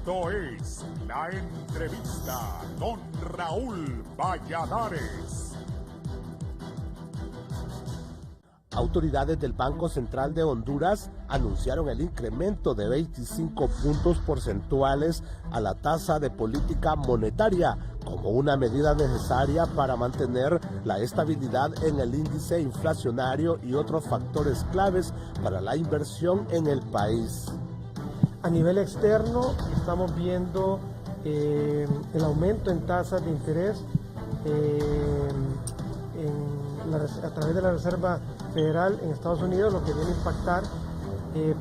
Esto es La Entrevista con Raúl Valladares. Autoridades del Banco Central de Honduras anunciaron el incremento de 25 puntos porcentuales a la tasa de política monetaria como una medida necesaria para mantener la estabilidad en el índice inflacionario y otros factores claves para la inversión en el país. A nivel externo estamos viendo el aumento en tasas de interés a través de la Reserva Federal en Estados Unidos, lo que viene a impactar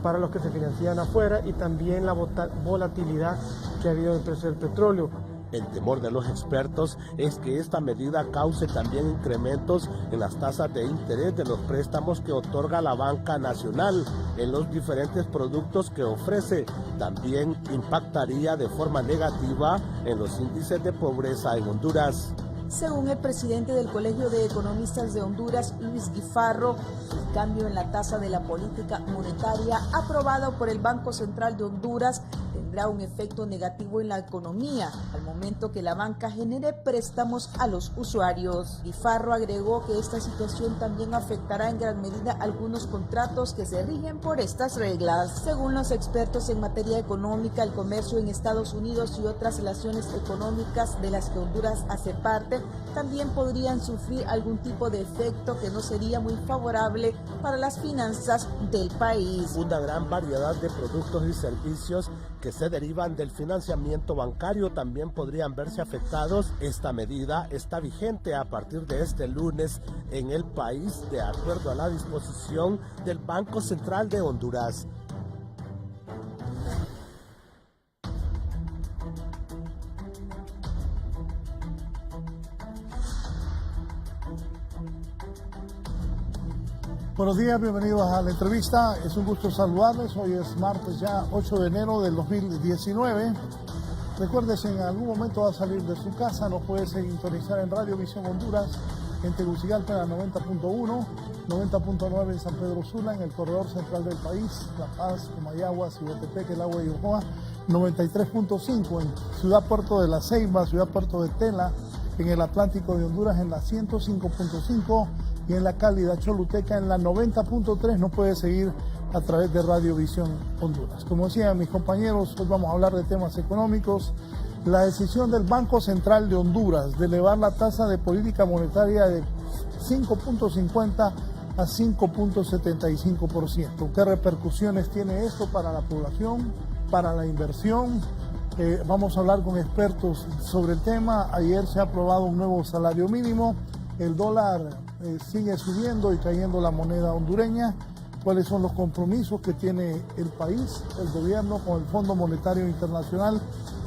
para los que se financian afuera, y también la volatilidad que ha habido en el precio del petróleo. El temor de los expertos es que esta medida cause también incrementos en las tasas de interés de los préstamos que otorga la banca nacional en los diferentes productos que ofrece. También impactaría de forma negativa en los índices de pobreza en Honduras. Según el presidente del Colegio de Economistas de Honduras, Luis Guifarro, el cambio en la tasa de la política monetaria aprobado por el Banco Central de Honduras tendrá un efecto negativo en la economía, al momento que la banca genere préstamos a los usuarios. Guifarro agregó que esta situación también afectará en gran medida algunos contratos que se rigen por estas reglas. Según los expertos en materia económica, el comercio en Estados Unidos y otras relaciones económicas de las que Honduras hace parte también podrían sufrir algún tipo de efecto que no sería muy favorable para las finanzas del país. Una gran variedad de productos y servicios que se derivan del financiamiento bancario también podrían verse afectados. Esta medida está vigente a partir de este lunes en el país, de acuerdo a la disposición del Banco Central de Honduras. Buenos días, bienvenidos a la entrevista. Es un gusto saludarles. Hoy es martes ya 8 de enero del 2019. Recuerde, si en algún momento va a salir de su casa, nos puede sintonizar en Radio Visión Honduras, en Tegucigalpa en la 90.1, 90.9 en San Pedro Sula, en el corredor central del país, La Paz, Comayagua, Cihuatepec, El Agua y Ojoa, 93.5 en Ciudad Puerto de la Ceiba, Ciudad Puerto de Tela, en el Atlántico de Honduras en la 105.5 y en la cálida Choluteca en la 90.3. No puede seguir a través de Radio Visión Honduras. Como decían mis compañeros, hoy vamos a hablar de temas económicos. La decisión del Banco Central de Honduras de elevar la tasa de política monetaria de 5.50 a 5.75%. ¿Qué repercusiones tiene esto para la población, para la inversión? Vamos a hablar con expertos sobre el tema. Ayer se ha aprobado un nuevo salario mínimo. El dólar sigue subiendo y cayendo la moneda hondureña. ¿Cuáles son los compromisos que tiene el país, el gobierno con el Fondo Monetario Internacional?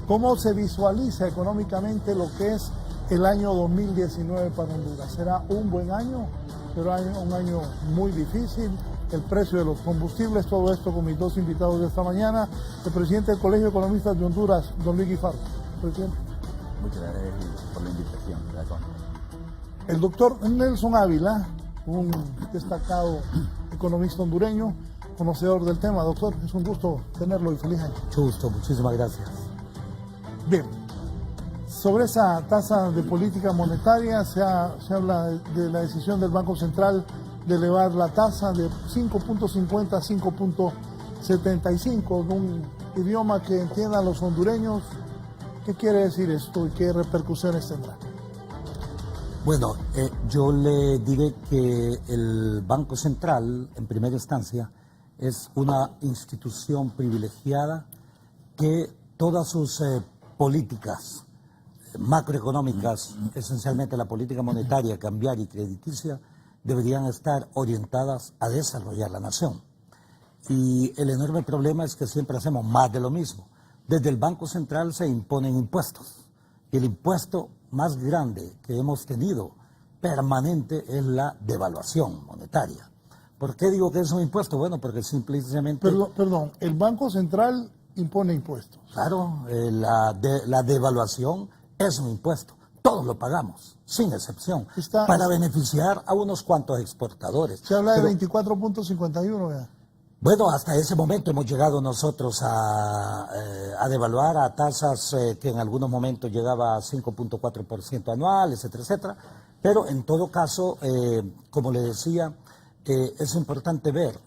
¿Cómo se visualiza económicamente lo que es el año 2019 para Honduras? ¿Será un buen año? ¿Será un año muy difícil? El precio de los combustibles, todo esto con mis dos invitados de esta mañana. El presidente del Colegio de Economistas de Honduras, don Luis Guifarro. Presidente. Muchas gracias por la invitación. Gracias. El doctor Nelson Ávila, un destacado economista hondureño, conocedor del tema. Doctor, es un gusto tenerlo y feliz año. Mucho gusto, muchísimas gracias. Bien, sobre esa tasa de política monetaria se habla de la decisión del Banco Central de elevar la tasa de 5.50 a 5.75, en un idioma que entiendan los hondureños. ¿Qué quiere decir esto y qué repercusiones tendrá? Bueno, yo le diré que el Banco Central, en primera instancia, es una institución privilegiada que todas sus políticas macroeconómicas, esencialmente la política monetaria, cambiaria y crediticia, deberían estar orientadas a desarrollar la nación. Y el enorme problema es que siempre hacemos más de lo mismo. Desde el Banco Central se imponen impuestos. Y el impuesto más grande que hemos tenido permanente es la devaluación monetaria. ¿Por qué digo que es un impuesto? Bueno, porque simplemente... Perdón, el Banco Central impone impuestos. Claro, la devaluación es un impuesto. Todos lo pagamos, sin excepción, para beneficiar a unos cuantos exportadores. Se habla de 24.51 ya. Bueno, hasta ese momento hemos llegado nosotros a devaluar a tasas que en algunos momentos llegaba a 5.4% anual, etcétera, etcétera. Pero en todo caso, como le decía, es importante ver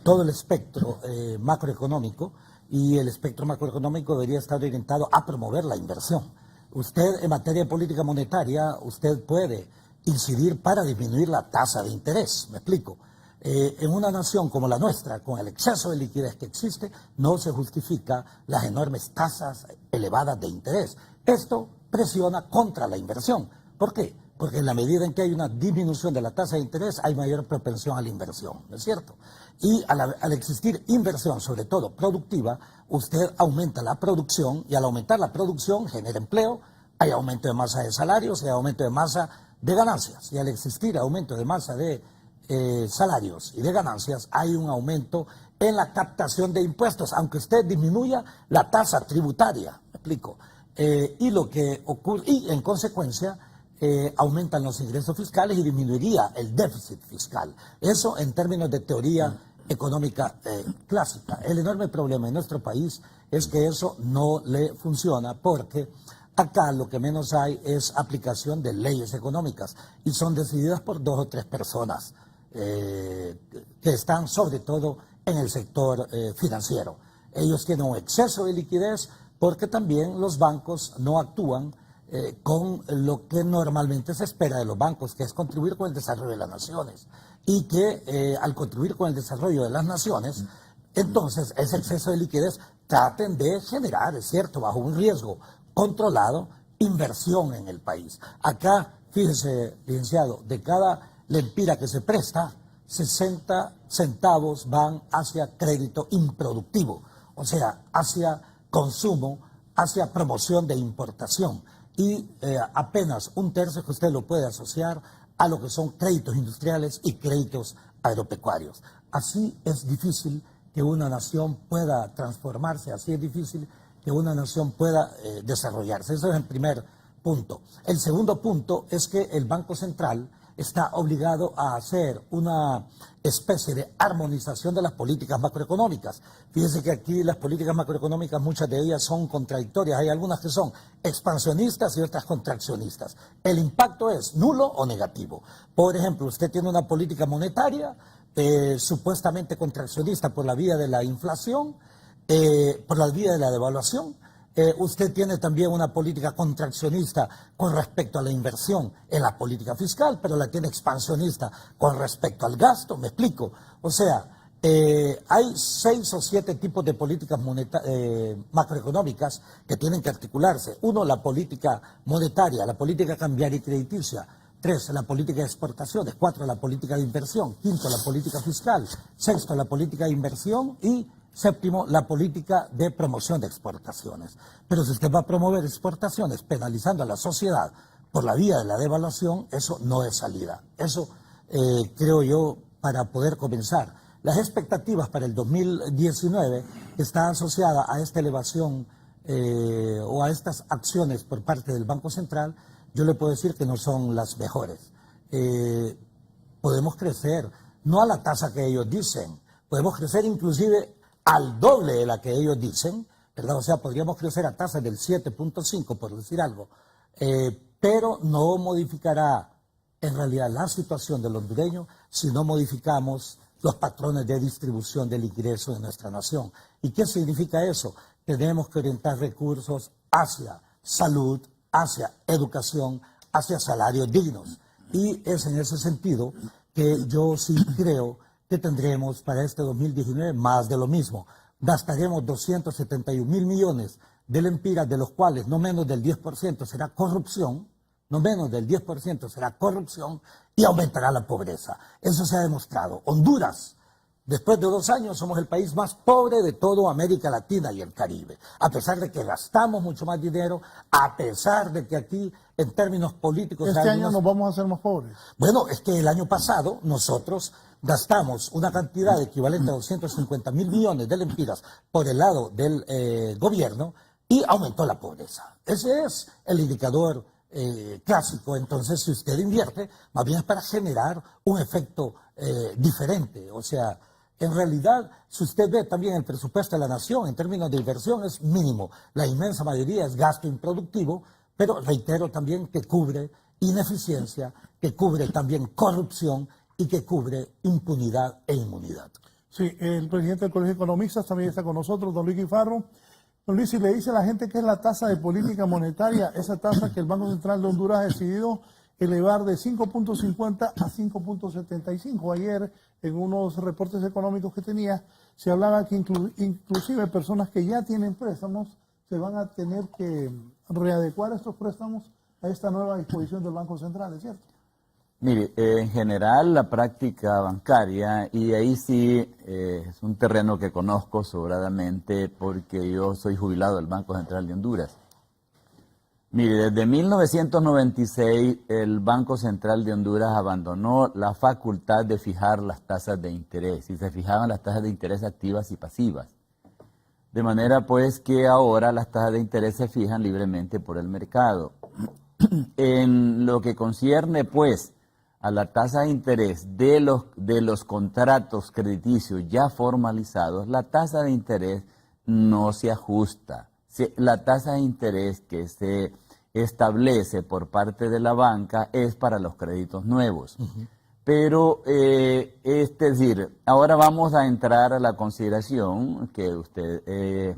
todo el espectro macroeconómico, y el espectro macroeconómico debería estar orientado a promover la inversión. Usted, en materia de política monetaria, usted puede incidir para disminuir la tasa de interés, me explico. En una nación como la nuestra, con el exceso de liquidez que existe, no se justifica las enormes tasas elevadas de interés. Esto presiona contra la inversión. ¿Por qué? Porque en la medida en que hay una disminución de la tasa de interés, hay mayor propensión a la inversión, ¿no es cierto? Y al existir inversión, sobre todo productiva, usted aumenta la producción, y al aumentar la producción genera empleo, hay aumento de masa de salarios, hay aumento de masa de ganancias. Y al existir aumento de masa de salarios y de ganancias, hay un aumento en la captación de impuestos, aunque usted disminuya la tasa tributaria, me explico. Y lo que ocurre, y en consecuencia, aumentan los ingresos fiscales y disminuiría el déficit fiscal. Eso en términos de teoría económica clásica. El enorme problema en nuestro país es que eso no le funciona, porque acá lo que menos hay es aplicación de leyes económicas, y son decididas por 2 o 3 personas que están sobre todo en el sector financiero. Ellos tienen un exceso de liquidez porque también los bancos no actúan con lo que normalmente se espera de los bancos, que es contribuir con el desarrollo de las naciones, y que al contribuir con el desarrollo de las naciones, entonces ese exceso de liquidez traten de generar, es cierto, bajo un riesgo controlado, inversión en el país. Acá, fíjese, licenciado, de cada lempira que se presta, 60 centavos van hacia crédito improductivo, o sea, hacia consumo, hacia promoción de importación, y apenas 1/3 que usted lo puede asociar a lo que son créditos industriales y créditos agropecuarios. Así es difícil que una nación pueda transformarse, así es difícil que una nación pueda desarrollarse. Eso es el primer punto. El segundo punto es que el Banco Central está obligado a hacer una especie de armonización de las políticas macroeconómicas. Fíjense que aquí las políticas macroeconómicas, muchas de ellas son contradictorias. Hay algunas que son expansionistas y otras contraccionistas. El impacto es nulo o negativo. Por ejemplo, usted tiene una política monetaria supuestamente contraccionista por la vía de la inflación, por la vía de la devaluación. Usted tiene también una política contraccionista con respecto a la inversión en la política fiscal, pero la tiene expansionista con respecto al gasto, me explico. O sea, hay 6 o 7 tipos de políticas macroeconómicas que tienen que articularse. 1, la política monetaria, la política cambiaria y crediticia. 3, la política de exportaciones. 4, la política de inversión. 5, la política fiscal. 6, la política de inversión. Y 7, la política de promoción de exportaciones. Pero si usted va a promover exportaciones penalizando a la sociedad por la vía de la devaluación, eso no es salida. Eso creo yo, para poder comenzar. Las expectativas para el 2019 está asociada a esta elevación o a estas acciones por parte del Banco Central. Yo le puedo decir que no son las mejores. Podemos crecer, no a la tasa que ellos dicen, podemos crecer inclusive al doble de la que ellos dicen, ¿verdad? O sea, podríamos crecer a tasas del 7.5, por decir algo, pero no modificará en realidad la situación del hondureño si no modificamos los patrones de distribución del ingreso de nuestra nación. ¿Y qué significa eso? Tenemos que orientar recursos hacia salud, hacia educación, hacia salarios dignos. Y es en ese sentido que yo sí creo que tendremos para este 2019 más de lo mismo. Gastaremos 271.000 millones de lempiras, de los cuales no menos del 10% será corrupción, no menos del 10% será corrupción, y aumentará la pobreza. Eso se ha demostrado. Honduras, después de 2 años, somos el país más pobre de toda América Latina y el Caribe. A pesar de que gastamos mucho más dinero, a pesar de que aquí, en términos políticos... Este año nos vamos a hacer más pobres. Bueno, es que el año pasado nosotros gastamos una cantidad equivalente a 250.000 millones de lempiras por el lado del gobierno y aumentó la pobreza. Ese es el indicador clásico. Entonces, si usted invierte, más bien es para generar un efecto diferente. O sea, En realidad, si usted ve también el presupuesto de la nación en términos de inversión es mínimo. La inmensa mayoría es gasto improductivo, pero reitero también que cubre ineficiencia, que cubre también corrupción y que cubre impunidad e inmunidad. Sí, el presidente del Colegio de Economistas también está con nosotros, don Luis Guifarro. Don Luis, si le dice a la gente que es la tasa de política monetaria, esa tasa que el Banco Central de Honduras ha decidido elevar de 5.50 a 5.75. Ayer, en unos reportes económicos que tenía, se hablaba que inclusive personas que ya tienen préstamos se van a tener que readecuar estos préstamos a esta nueva disposición del Banco Central, ¿es cierto? Mire, en general la práctica bancaria, y ahí sí es un terreno que conozco sobradamente porque yo soy jubilado del Banco Central de Honduras. Mire, desde 1996 el Banco Central de Honduras abandonó la facultad de fijar las tasas de interés y se fijaban las tasas de interés activas y pasivas. De manera pues que ahora las tasas de interés se fijan libremente por el mercado. En lo que concierne pues a la tasa de interés de los contratos crediticios ya formalizados, la tasa de interés no se ajusta. La tasa de interés que se establece por parte de la banca es para los créditos nuevos. Pero, es decir, ahora vamos a entrar a la consideración que usted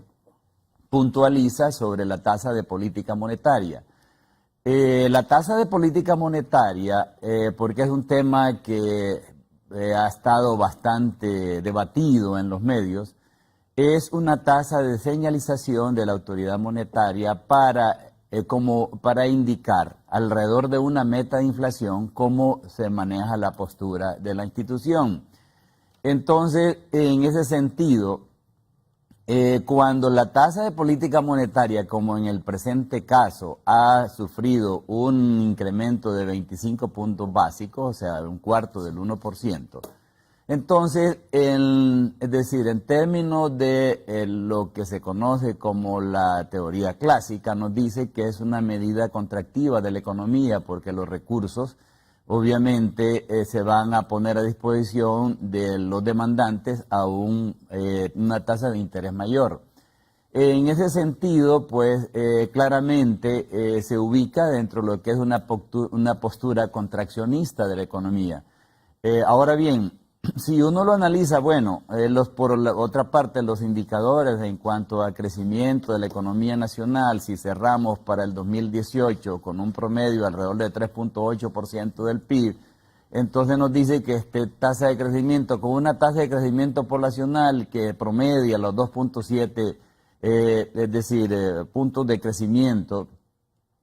puntualiza sobre la tasa de política monetaria. La tasa de política monetaria, porque es un tema que ha estado bastante debatido en los medios, es una tasa de señalización de la autoridad monetaria para indicar alrededor de una meta de inflación cómo se maneja la postura de la institución. Entonces, en ese sentido, cuando la tasa de política monetaria, como en el presente caso, ha sufrido un incremento de 25 puntos básicos, o sea, un cuarto del 1%, entonces, es decir, en términos de lo que se conoce como la teoría clásica, nos dice que es una medida contractiva de la economía porque los recursos obviamente se van a poner a disposición de los demandantes a una tasa de interés mayor. En ese sentido, pues claramente se ubica dentro de lo que es una postura contraccionista de la economía. Ahora bien, si uno lo analiza, bueno, por la otra parte, los indicadores en cuanto a crecimiento de la economía nacional, si cerramos para el 2018 con un promedio alrededor de 3.8% del PIB, entonces nos dice que tasa de crecimiento, con una tasa de crecimiento poblacional que promedia los 2.7, es decir, puntos de crecimiento,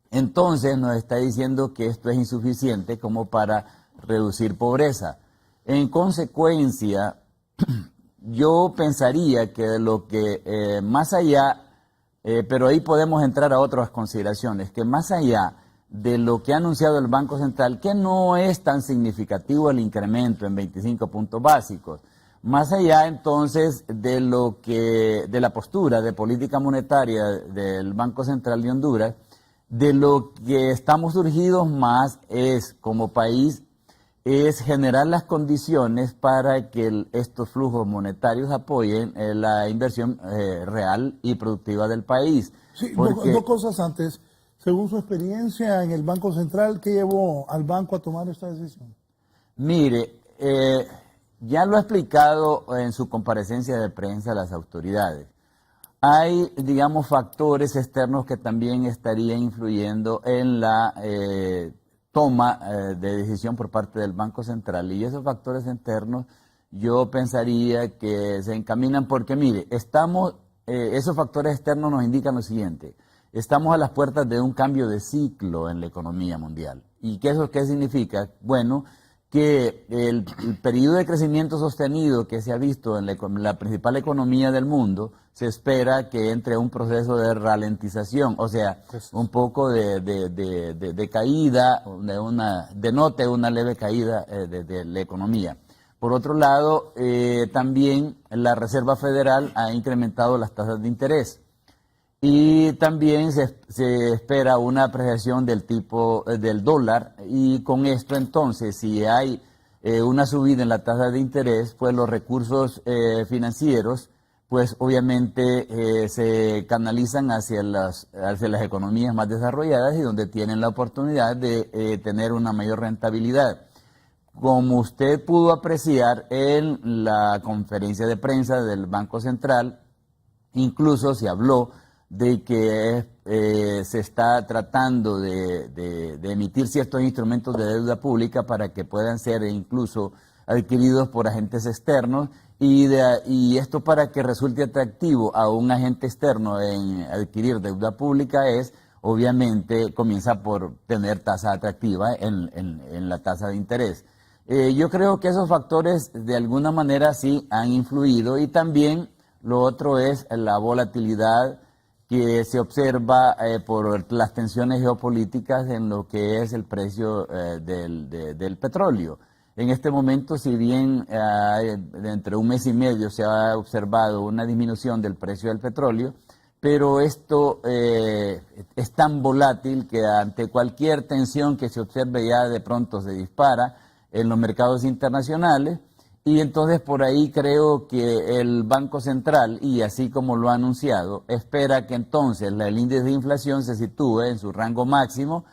entonces nos está diciendo que esto es insuficiente como para reducir pobreza. En consecuencia, yo pensaría que lo que más allá, pero ahí podemos entrar a otras consideraciones, que más allá de lo que ha anunciado el Banco Central, que no es tan significativo el incremento en 25 puntos básicos, más allá entonces de la postura de política monetaria del Banco Central de Honduras, de lo que estamos urgidos más es como país es generar las condiciones para que estos flujos monetarios apoyen la inversión real y productiva del país. Sí, porque, dos cosas antes. Según su experiencia en el Banco Central, ¿qué llevó al banco a tomar esta decisión? Mire, ya lo ha explicado en su comparecencia de prensa a las autoridades. Hay, digamos, factores externos que también estarían influyendo en la toma de decisión por parte del Banco Central, y esos factores internos yo pensaría que se encaminan porque, mire, esos factores externos nos indican lo siguiente: estamos a las puertas de un cambio de ciclo en la economía mundial. ¿Y qué significa? Bueno, que el periodo de crecimiento sostenido que se ha visto en la principal economía del mundo, se espera que entre un proceso de ralentización, o sea, un poco de caída, denote una leve caída de la economía. Por otro lado, también la Reserva Federal ha incrementado las tasas de interés. Y también se espera una apreciación del tipo del dólar, y con esto entonces, si hay una subida en la tasa de interés, pues los recursos financieros, pues obviamente se canalizan hacia las economías más desarrolladas y donde tienen la oportunidad de tener una mayor rentabilidad. Como usted pudo apreciar en la conferencia de prensa del Banco Central, incluso se habló de que se está tratando de emitir ciertos instrumentos de deuda pública para que puedan ser incluso adquiridos por agentes externos y esto para que resulte atractivo a un agente externo en adquirir deuda pública es, obviamente, comienza por tener tasa atractiva en la tasa de interés. Yo creo que esos factores de alguna manera sí han influido y también lo otro es la volatilidad que se observa por las tensiones geopolíticas en lo que es el precio del petróleo. En este momento, si bien entre un mes y medio se ha observado una disminución del precio del petróleo, pero esto es tan volátil que ante cualquier tensión que se observe ya de pronto se dispara en los mercados internacionales. Y entonces por ahí creo que el Banco Central, y así como lo ha anunciado, espera que entonces el índice de inflación se sitúe en su rango máximo,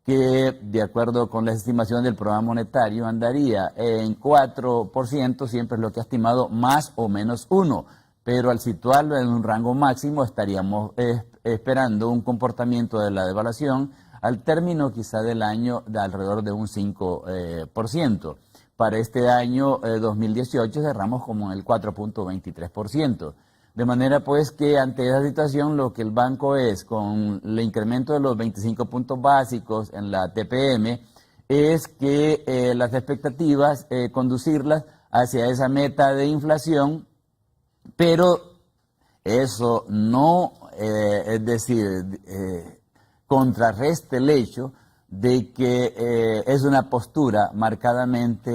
que de acuerdo con la estimación del programa monetario andaría en 4%, siempre es lo que ha estimado, más o menos 1%, pero al situarlo en un rango máximo estaríamos esperando un comportamiento de la devaluación al término quizá del año de alrededor de un 5%. Para este año 2018 cerramos como en el 4.23%. De manera pues que ante esa situación lo que el banco es con el incremento de los 25 puntos básicos en la TPM es que las expectativas conducirlas hacia esa meta de inflación, pero eso no, es decir, contrarreste el hecho de que es una postura marcadamente,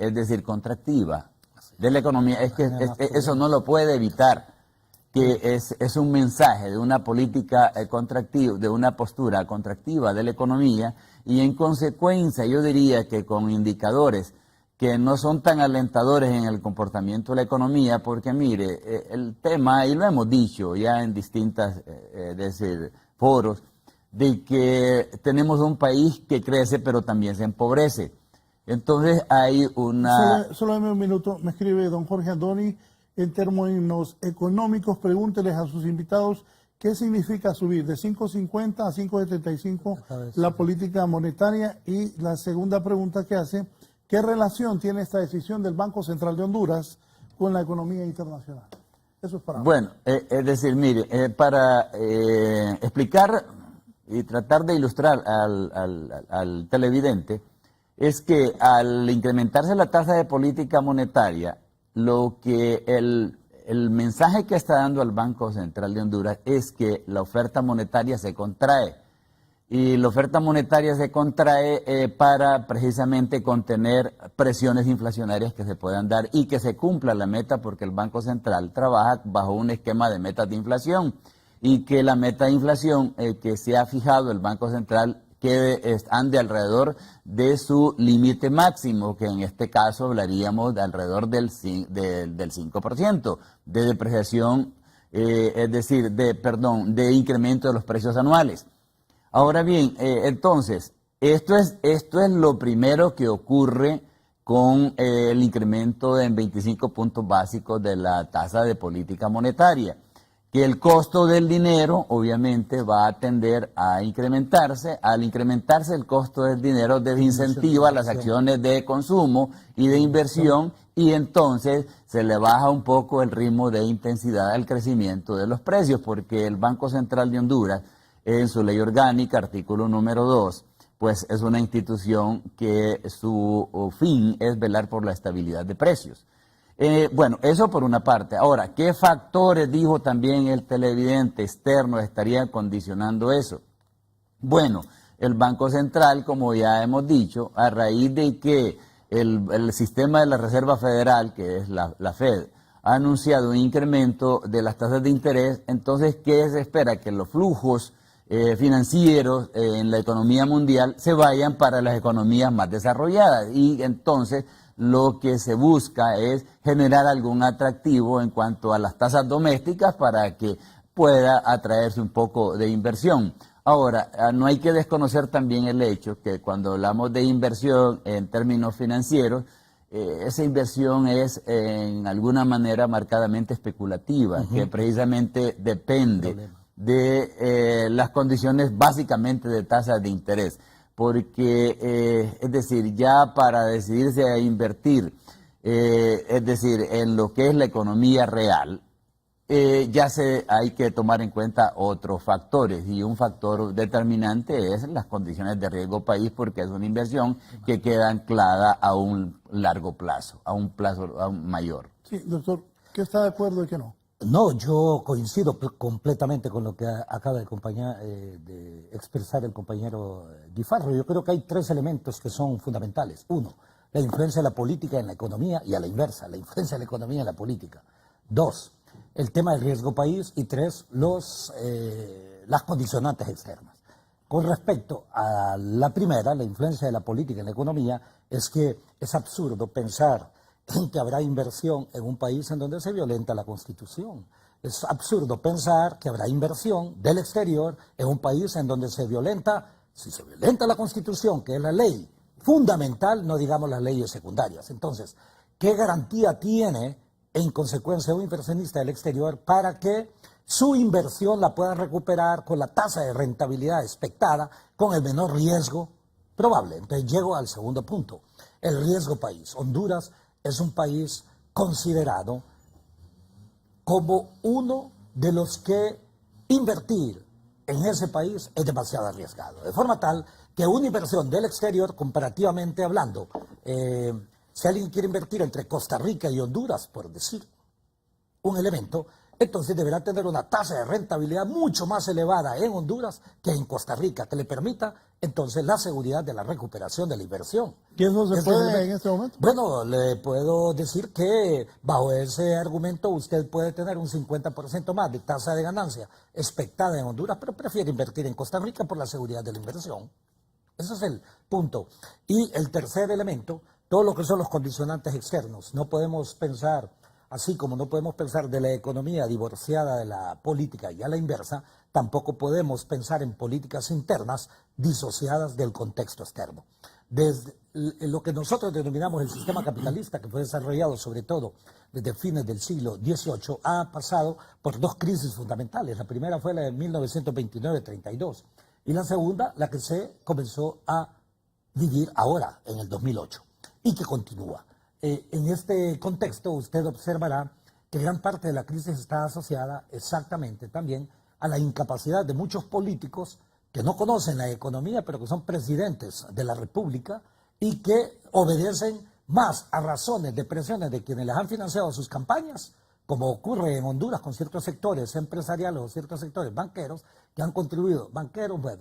es decir, contractiva de la economía. Es que eso no lo puede evitar, que es un mensaje de una política contractiva, de una postura contractiva de la economía, y en consecuencia yo diría que con indicadores que no son tan alentadores en el comportamiento de la economía, porque mire, el tema, y lo hemos dicho ya en distintas foros, de que tenemos un país que crece pero también se empobrece. Entonces hay una... Solo dame un minuto, me escribe don Jorge Andoni, en términos económicos, pregúnteles a sus invitados qué significa subir de 5.50 a 5.75 la política monetaria, y la segunda pregunta que hace, ¿qué relación tiene esta decisión del Banco Central de Honduras con la economía internacional? Eso es para... Bueno, es decir, mire, para explicar y tratar de ilustrar al televidente, es que al incrementarse la tasa de política monetaria, lo que el mensaje que está dando el Banco Central de Honduras es que la oferta monetaria se contrae. Y la oferta monetaria se contrae para precisamente contener presiones inflacionarias que se puedan dar y que se cumpla la meta, porque el Banco Central trabaja bajo un esquema de metas de inflación, y que la meta de inflación que se ha fijado el Banco Central ande alrededor de su límite máximo, que en este caso hablaríamos de alrededor del 5% de depreciación, es decir, de incremento de los precios anuales. Ahora bien, entonces, esto es lo primero que ocurre con el incremento en 25 puntos básicos de la tasa de política monetaria, que el costo del dinero obviamente va a tender a incrementarse. Al incrementarse el costo del dinero desincentiva las acciones de consumo y de inversión, y entonces se le baja un poco el ritmo de intensidad al crecimiento de los precios, porque el Banco Central de Honduras, en su ley orgánica, artículo número 2, pues es una institución que su fin es velar por la estabilidad de precios. Bueno, eso por una parte. Ahora, ¿qué factores, dijo también el televidente, externos estarían condicionando eso? Bueno, el Banco Central, como ya hemos dicho, a raíz de que el sistema de la Reserva Federal, que es la Fed, ha anunciado un incremento de las tasas de interés, entonces, ¿qué se espera? Que los flujos financieros en la economía mundial se vayan para las economías más desarrolladas. Y entonces lo que se busca es generar algún atractivo en cuanto a las tasas domésticas para que pueda atraerse un poco de inversión. Ahora, no hay que desconocer también el hecho que cuando hablamos de inversión en términos financieros, esa inversión es en alguna manera marcadamente especulativa, que precisamente depende de las condiciones básicamente de tasas de interés. Porque, es decir, ya para decidirse a invertir, es decir, en lo que es la economía real, hay que tomar en cuenta otros factores, y un factor determinante es las condiciones de riesgo país, porque es una inversión que queda anclada a un largo plazo, a un plazo mayor. Sí, doctor, ¿qué está de acuerdo y qué no? No, yo coincido completamente con lo que acaba de expresar el compañero Guifarro. Yo creo que hay tres elementos que son fundamentales. Uno, la influencia de la política en la economía, y a la inversa, la influencia de la economía en la política. Dos, el tema del riesgo país. Y tres, las condicionantes externas. Con respecto a la primera, la influencia de la política en la economía, es que es absurdo pensar en que habrá inversión en un país en donde se violenta la Constitución. Es absurdo pensar que habrá inversión del exterior en un país en donde se violenta la Constitución, que es la ley fundamental, no digamos las leyes secundarias. Entonces, ¿qué garantía tiene en consecuencia un inversionista del exterior para que su inversión la pueda recuperar con la tasa de rentabilidad expectada, con el menor riesgo probable? Entonces llego al segundo punto, el riesgo país. Honduras es un país considerado como uno de los que invertir en ese país es demasiado arriesgado, de forma tal que una inversión del exterior, comparativamente hablando, si alguien quiere invertir entre Costa Rica y Honduras, por decir un elemento, entonces deberá tener una tasa de rentabilidad mucho más elevada en Honduras que en Costa Rica, que le permita entonces la seguridad de la recuperación de la inversión. ¿Y eso se puede en este momento? Bueno, le puedo decir que bajo ese argumento usted puede tener un 50% más de tasa de ganancia expectada en Honduras, pero prefiere invertir en Costa Rica por la seguridad de la inversión. Ese es el punto. Y el tercer elemento, todo lo que son los condicionantes externos. No podemos pensar, así como no podemos pensar de la economía divorciada de la política y a la inversa, tampoco podemos pensar en políticas internas disociadas del contexto externo. Desde lo que nosotros denominamos el sistema capitalista, que fue desarrollado sobre todo desde fines del siglo XVIII, ha pasado por dos crisis fundamentales. La primera fue la de 1929-32 y la segunda, la que se comenzó a vivir ahora, en el 2008, y que continúa. En este contexto usted observará que gran parte de la crisis está asociada exactamente también a la incapacidad de muchos políticos que no conocen la economía, pero que son presidentes de la República y que obedecen más a razones de presiones de quienes les han financiado sus campañas, como ocurre en Honduras con ciertos sectores empresariales o ciertos sectores banqueros que han contribuido,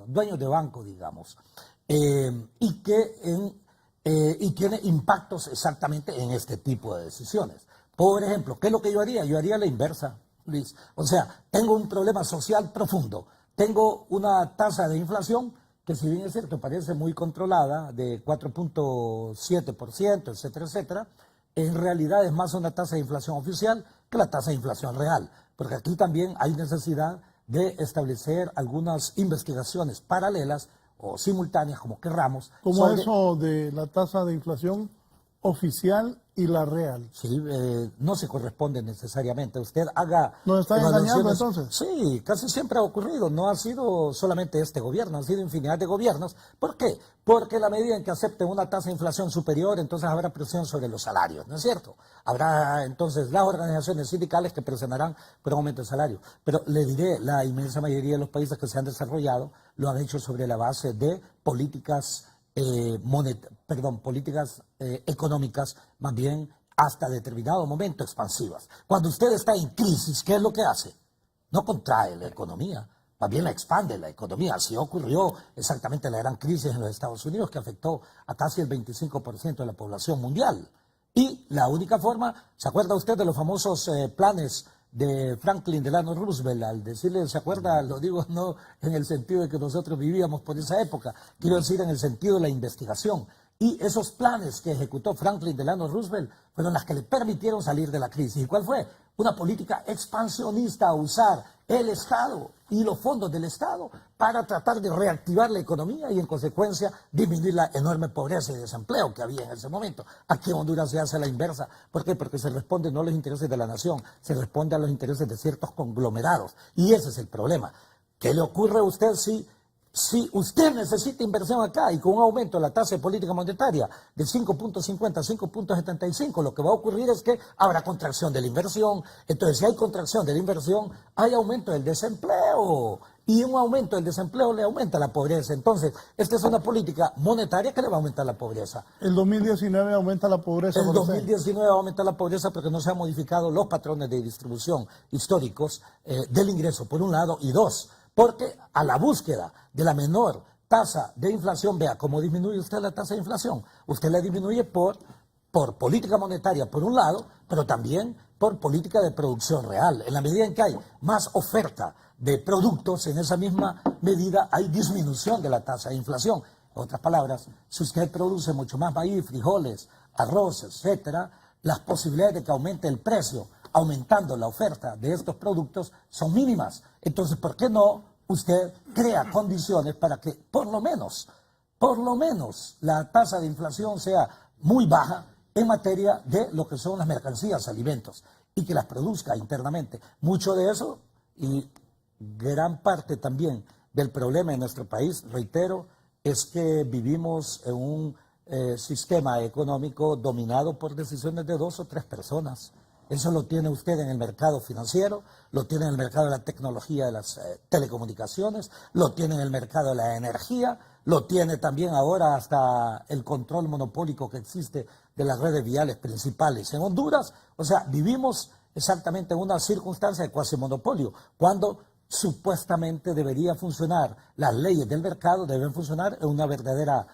dueños de banco, digamos, y tiene impactos exactamente en este tipo de decisiones. Por ejemplo, ¿qué es lo que yo haría? Yo haría la inversa, Luis. O sea, tengo un problema social profundo, tengo una tasa de inflación que, si bien es cierto, parece muy controlada, de 4.7%, etcétera, etcétera, en realidad es más una tasa de inflación oficial que la tasa de inflación real, porque aquí también hay necesidad de establecer algunas investigaciones paralelas o simultáneas, como querramos. Como eso de la tasa de inflación oficial y la real. Sí, no se corresponde necesariamente. Usted haga... ¿Nos está engañando entonces? Sí, casi siempre ha ocurrido. No ha sido solamente este gobierno, han sido infinidad de gobiernos. ¿Por qué? Porque la medida en que acepten una tasa de inflación superior, entonces habrá presión sobre los salarios, ¿no es cierto? Habrá entonces las organizaciones sindicales que presionarán por un aumento de salario. Pero le diré, la inmensa mayoría de los países que se han desarrollado lo han hecho sobre la base de políticas económicas, más bien hasta determinado momento expansivas. Cuando usted está en crisis, ¿qué es lo que hace? No contrae la economía, más bien la expande la economía. Así ocurrió exactamente la gran crisis en los Estados Unidos, que afectó a casi el 25% de la población mundial. Y la única forma, ¿se acuerda usted de los famosos planes de Franklin Delano Roosevelt al decirle, ¿se acuerda? Lo digo no en el sentido de que nosotros vivíamos por esa época, quiero decir en el sentido de la investigación. Y esos planes que ejecutó Franklin Delano Roosevelt fueron las que le permitieron salir de la crisis. ¿Y cuál fue? Una política expansionista, a usar el Estado y los fondos del Estado para tratar de reactivar la economía y en consecuencia disminuir la enorme pobreza y desempleo que había en ese momento. Aquí en Honduras se hace la inversa. ¿Por qué? Porque se responde no a los intereses de la nación, se responde a los intereses de ciertos conglomerados. Y ese es el problema. ¿Qué le ocurre a usted si usted necesita inversión acá y con un aumento de la tasa de política monetaria de 5.50 a 5.75, lo que va a ocurrir es que habrá contracción de la inversión? Entonces, si hay contracción de la inversión, hay aumento del desempleo. Y un aumento del desempleo le aumenta la pobreza. Entonces, esta es una política monetaria que le va a aumentar la pobreza. El 2019 aumenta la pobreza. El 2019 va a aumentar la pobreza porque no se han modificado los patrones de distribución históricos del ingreso, por un lado, y dos, porque a la búsqueda de la menor tasa de inflación, vea cómo disminuye usted la tasa de inflación. Usted la disminuye por política monetaria, por un lado, pero también por política de producción real. En la medida en que hay más oferta de productos, en esa misma medida hay disminución de la tasa de inflación. En otras palabras, si usted produce mucho más maíz, frijoles, arroz, etcétera, las posibilidades de que aumente el precio aumentando la oferta de estos productos son mínimas. Entonces, ¿por qué no usted crea condiciones para que por lo menos, la tasa de inflación sea muy baja en materia de lo que son las mercancías, alimentos, y que las produzca internamente? Mucho de eso y gran parte también del problema en nuestro país, reitero, es que vivimos en un sistema económico dominado por decisiones de 2 o 3 personas. Eso lo tiene usted en el mercado financiero, lo tiene en el mercado de la tecnología de las telecomunicaciones, lo tiene en el mercado de la energía, lo tiene también ahora hasta el control monopólico que existe de las redes viales principales en Honduras. O sea, vivimos exactamente en una circunstancia de cuasimonopolio, cuando supuestamente debería funcionar, las leyes del mercado deben funcionar en una verdadera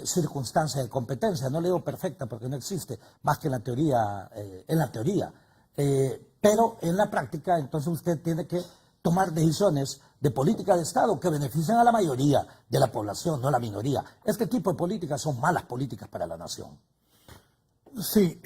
circunstancia de competencia. No le digo perfecta porque no existe más que en la teoría, pero en la práctica entonces usted tiene que tomar decisiones de política de Estado que beneficien a la mayoría de la población, no a la minoría. Este tipo de políticas son malas políticas para la nación. Sí,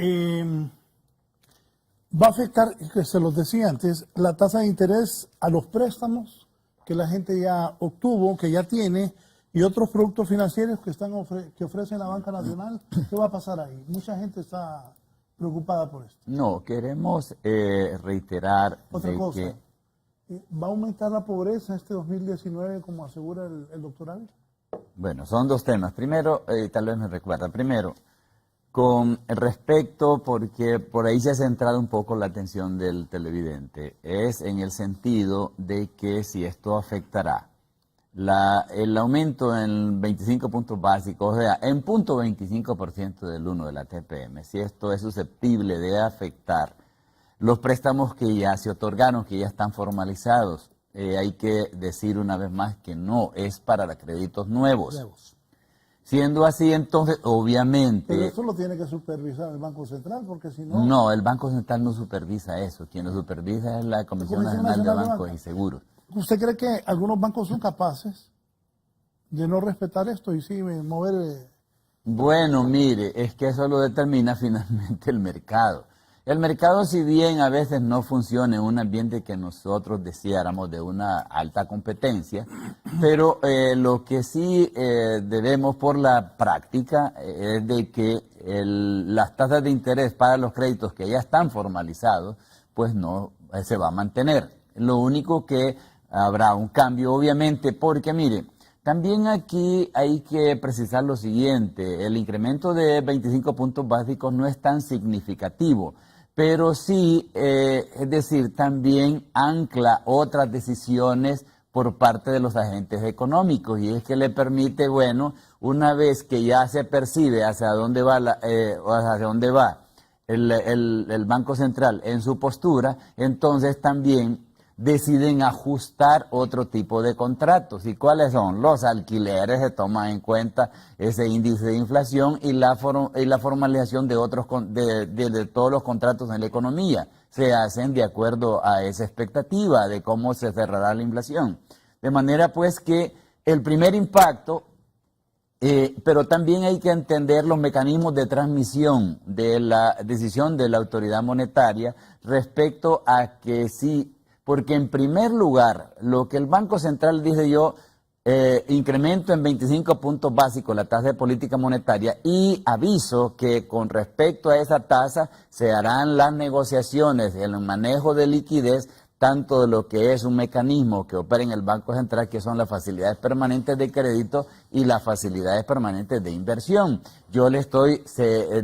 va a afectar, que se los decía antes, la tasa de interés a los préstamos que la gente ya obtuvo, que ya tiene, y otros productos financieros que ofrece la Banca Nacional. ¿Qué va a pasar ahí? Mucha gente está preocupada por esto. No, queremos reiterar Otra cosa, que... ¿va a aumentar la pobreza este 2019 como asegura el doctor Ávila? Bueno, son dos temas. Primero, tal vez me recuerda, primero, con respecto, porque por ahí se ha centrado un poco la atención del televidente, es en el sentido de que si esto afectará el aumento en 25 puntos básicos, o sea, en 0.25% del 1 de la TPM, si esto es susceptible de afectar los préstamos que ya se otorgaron, que ya están formalizados. Hay que decir una vez más que no es para créditos nuevos. Siendo así, entonces, obviamente... Pero eso lo tiene que supervisar el Banco Central, porque si no... No, el Banco Central no supervisa eso. Quien lo supervisa es la Comisión Nacional de Bancos y Seguros. ¿Usted cree que algunos bancos son capaces de no respetar esto y sí mover? Bueno, mire, es que eso lo determina finalmente el mercado. El mercado, si bien a veces no funciona en un ambiente que nosotros deseáramos de una alta competencia, pero lo que sí debemos por la práctica es de que las tasas de interés para los créditos que ya están formalizados, pues no se va a mantener. Lo único que habrá un cambio, obviamente, porque mire, también aquí hay que precisar lo siguiente: el incremento de 25 puntos básicos no es tan significativo, pero sí, es decir, también ancla otras decisiones por parte de los agentes económicos, y es que le permite, bueno, una vez que ya se percibe hacia dónde va el Banco Central en su postura, entonces también deciden ajustar otro tipo de contratos. ¿Y cuáles son? Los alquileres, se toma en cuenta ese índice de inflación y la formalización de otros de todos los contratos en la economía. Se hacen de acuerdo a esa expectativa de cómo se cerrará la inflación. De manera pues que el primer impacto, pero también hay que entender los mecanismos de transmisión de la decisión de la autoridad monetaria respecto a que sí, porque en primer lugar, lo que el Banco Central dice yo, incremento en 25 puntos básicos la tasa de política monetaria y aviso que con respecto a esa tasa se harán las negociaciones, el manejo de liquidez, tanto de lo que es un mecanismo que opera en el Banco Central, que son las facilidades permanentes de crédito y las facilidades permanentes de inversión. Yo le estoy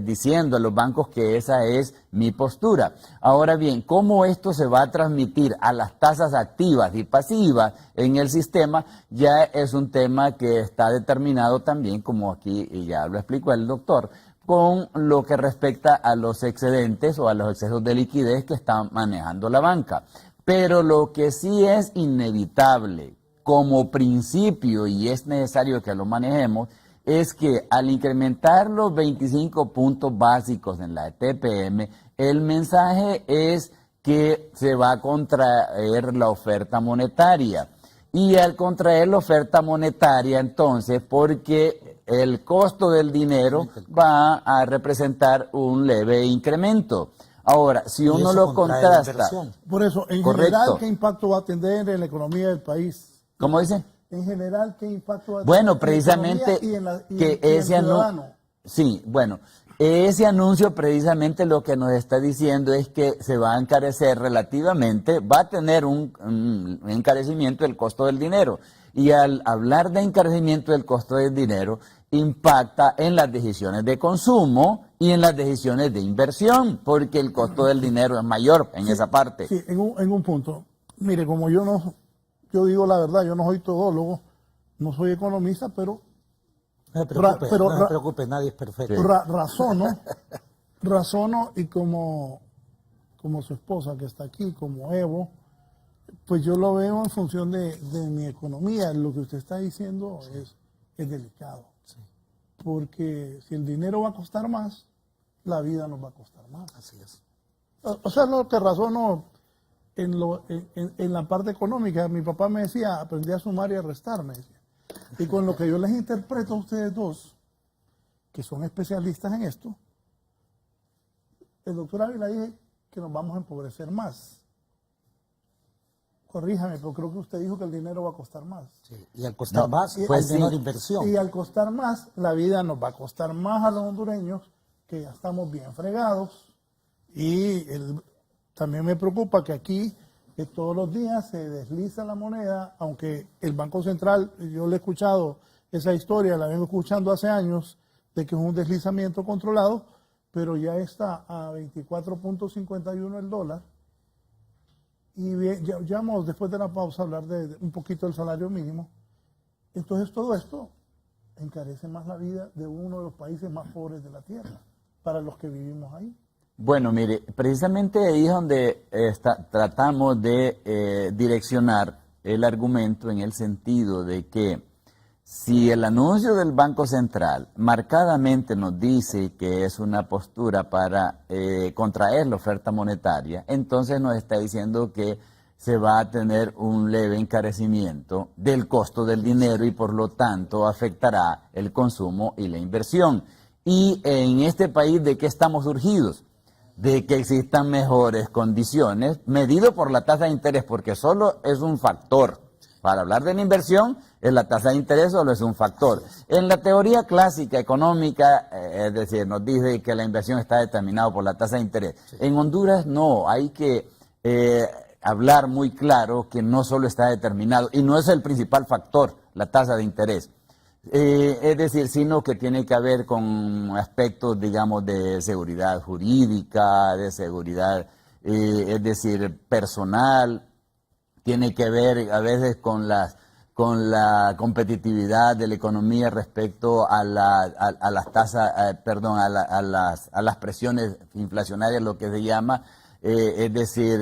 diciendo a los bancos que esa es mi postura. Ahora bien, ¿cómo esto se va a transmitir a las tasas activas y pasivas en el sistema? Ya es un tema que está determinado también, como aquí ya lo explicó el doctor, con lo que respecta a los excedentes o a los excesos de liquidez que está manejando la banca. Pero lo que sí es inevitable como principio, y es necesario que lo manejemos, es que al incrementar los 25 puntos básicos en la TPM, el mensaje es que se va a contraer la oferta monetaria. Y al contraer la oferta monetaria, entonces, porque el costo del dinero va a representar un leve incremento. Ahora, si uno lo contrasta... Por eso, en Correcto. general, ¿qué impacto va a tener en la economía del país? ¿Cómo dice? En general, ¿qué impacto va a tener Bueno, en precisamente la economía y que en el ese ciudadano? Sí, bueno, ese anuncio precisamente lo que nos está diciendo es que se va a encarecer relativamente, va a tener un encarecimiento del costo del dinero. Y al hablar de encarecimiento del costo del dinero, impacta en las decisiones de consumo y en las decisiones de inversión, porque el costo del dinero es mayor en esa parte. Sí, en un punto. Mire, como yo digo la verdad, yo no soy todólogo, no soy economista, pero No se preocupe, nadie es perfecto. razono y como su esposa que está aquí, como Evo, pues yo lo veo en función de mi economía. Lo que usted está diciendo es delicado. Sí. Porque si el dinero va a costar más, la vida nos va a costar más. Así es. O sea, no te razono en la parte económica. Mi papá me decía, aprendí a sumar y a restar, me decía. Y con lo que yo les interpreto a ustedes dos, que son especialistas en esto, el doctor Ávila dice que nos vamos a empobrecer más. Corríjame, pero creo que usted dijo que el dinero va a costar más. Sí. Y al costar más, pues menor inversión. Y al costar más, la vida nos va a costar más a los hondureños, que ya estamos bien fregados. Y también me preocupa que aquí, que todos los días se desliza la moneda, aunque el Banco Central, yo le he escuchado esa historia, la vengo escuchando hace años, de que es un deslizamiento controlado, pero ya está a 24.51 el dólar. Y ya vamos después de la pausa a hablar de un poquito del salario mínimo. Entonces todo esto encarece más la vida de uno de los países más pobres de la tierra, para los que vivimos ahí. Bueno, mire, precisamente ahí es donde tratamos de direccionar el argumento en el sentido de que si el anuncio del Banco Central marcadamente nos dice que es una postura para contraer la oferta monetaria, entonces nos está diciendo que se va a tener un leve encarecimiento del costo del dinero y por lo tanto afectará el consumo y la inversión. Y en este país, ¿de qué estamos urgidos? De que existan mejores condiciones, medido por la tasa de interés, porque solo es un factor. Para hablar de la inversión, la tasa de interés solo es un factor. En la teoría clásica económica, es decir, nos dice que la inversión está determinada por la tasa de interés. Sí. En Honduras no, hay que hablar muy claro que no solo está determinado, y no es el principal factor, la tasa de interés. Es decir, sino que tiene que ver con aspectos, digamos, de seguridad jurídica, de seguridad, es decir, personal, tiene que ver a veces con la competitividad de la economía respecto a las tasas, a las presiones inflacionarias, lo que se llama, es decir,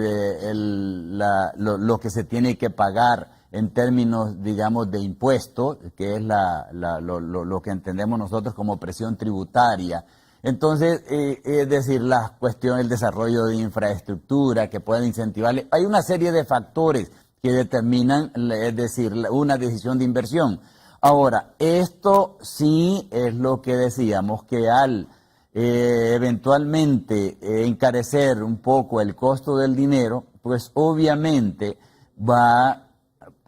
lo que se tiene que pagar en términos, digamos, de impuestos, que es lo que entendemos nosotros como presión tributaria. Entonces, es decir, la cuestión del desarrollo de infraestructura que pueden incentivarle. Hay una serie de factores que determinan, es decir, una decisión de inversión. Ahora, esto sí es lo que decíamos, que al eventualmente encarecer un poco el costo del dinero, pues obviamente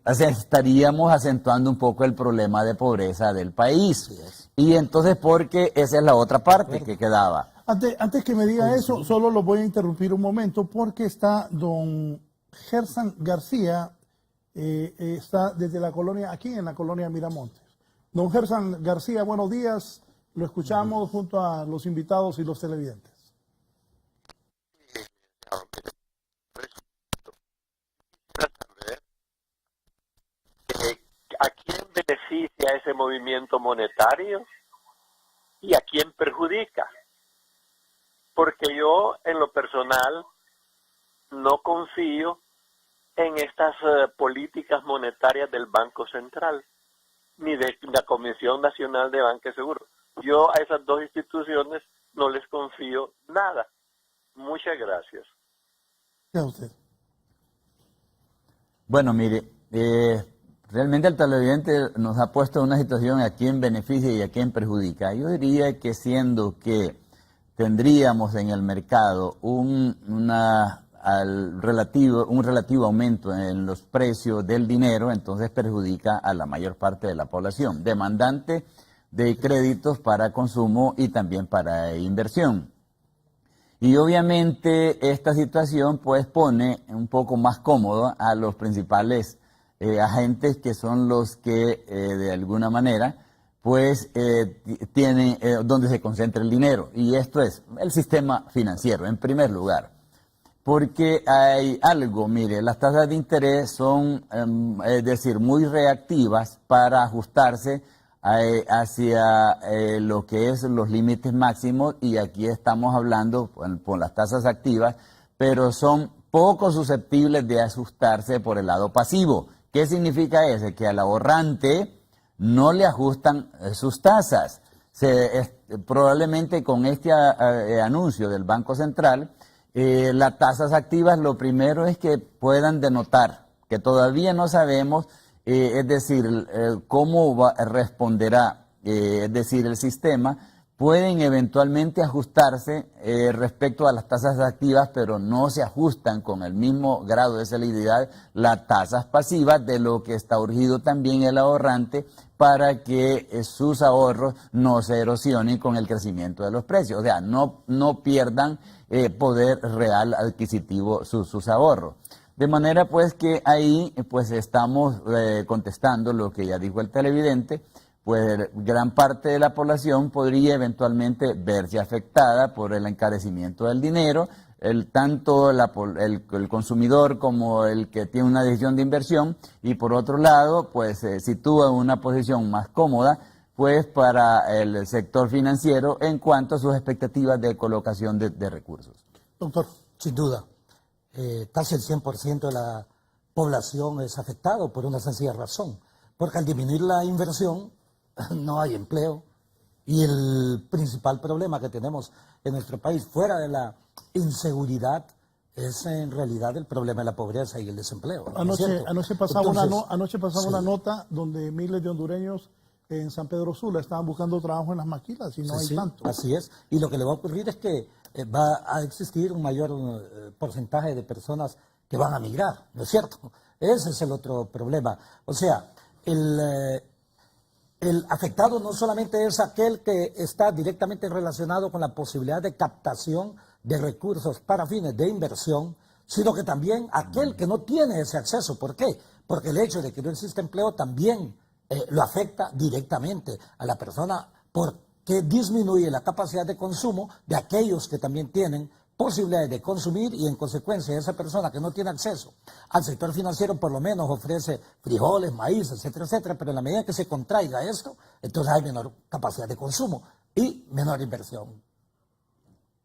estaríamos acentuando un poco el problema de pobreza del país. Y entonces, porque esa es la otra parte que quedaba. Antes que me diga eso, solo lo voy a interrumpir un momento porque está don Gerson García, está desde la colonia, aquí en la colonia Miramontes. Don Gerson García, buenos días. Lo escuchamos junto a los invitados y los televidentes. ¿A quién beneficia ese movimiento monetario y a quién perjudica? Porque yo, en lo personal, no confío en estas políticas monetarias del Banco Central ni de la Comisión Nacional de Banca y Seguro. Yo a esas dos instituciones no les confío nada. Muchas gracias. ¿Qué usted? Bueno, mire, realmente el televidente nos ha puesto en una situación a quién beneficia y a quién perjudica. Yo diría que siendo que tendríamos en el mercado un relativo aumento en los precios del dinero, entonces perjudica a la mayor parte de la población, demandante de créditos para consumo y también para inversión. Y obviamente esta situación pues pone un poco más cómodo a los principales agentes, que son los que de alguna manera pues tienen donde se concentra el dinero, y esto es el sistema financiero en primer lugar. Porque hay algo, mire, las tasas de interés son, es decir, muy reactivas para ajustarse hacia lo que es los límites máximos, y aquí estamos hablando por las tasas activas, pero son poco susceptibles de ajustarse por el lado pasivo. ¿Qué significa eso? Que al ahorrante no le ajustan sus tasas. Probablemente con este anuncio del Banco Central, las tasas activas, lo primero es que puedan denotar, que todavía no sabemos, es decir, cómo responderá, es decir, el sistema, pueden eventualmente ajustarse respecto a las tasas activas, pero no se ajustan con el mismo grado de celeridad las tasas pasivas, de lo que está urgido también el ahorrante para que sus ahorros no se erosionen con el crecimiento de los precios, o sea, no pierdan poder real adquisitivo sus ahorros. De manera pues que ahí pues estamos contestando lo que ya dijo el televidente, pues gran parte de la población podría eventualmente verse afectada por el encarecimiento del dinero, tanto el consumidor como el que tiene una decisión de inversión, y por otro lado pues se sitúa en una posición más cómoda pues para el sector financiero en cuanto a sus expectativas de colocación de recursos. Doctor. Sin duda, casi el 100% de la población es afectado por una sencilla razón, porque al disminuir la inversión no hay empleo, y el principal problema que tenemos en nuestro país, fuera de la inseguridad, es en realidad el problema de la pobreza y el desempleo. Anoche pasaba una nota donde miles de hondureños en San Pedro Sula estaban buscando trabajo en las maquilas y no hay tanto. Así es, y lo que le va a ocurrir es que va a existir un mayor porcentaje de personas que van a migrar, ¿no es cierto? Ese es el otro problema. O sea, el afectado no solamente es aquel que está directamente relacionado con la posibilidad de captación de recursos para fines de inversión, sino que también aquel que no tiene ese acceso. ¿Por qué? Porque el hecho de que no existe empleo también lo afecta directamente a la persona, porque disminuye la capacidad de consumo de aquellos que también tienen posibilidades de consumir, y en consecuencia esa persona que no tiene acceso al sector financiero por lo menos ofrece frijoles, maíz, etcétera, etcétera, pero en la medida que se contraiga esto, entonces hay menor capacidad de consumo y menor inversión.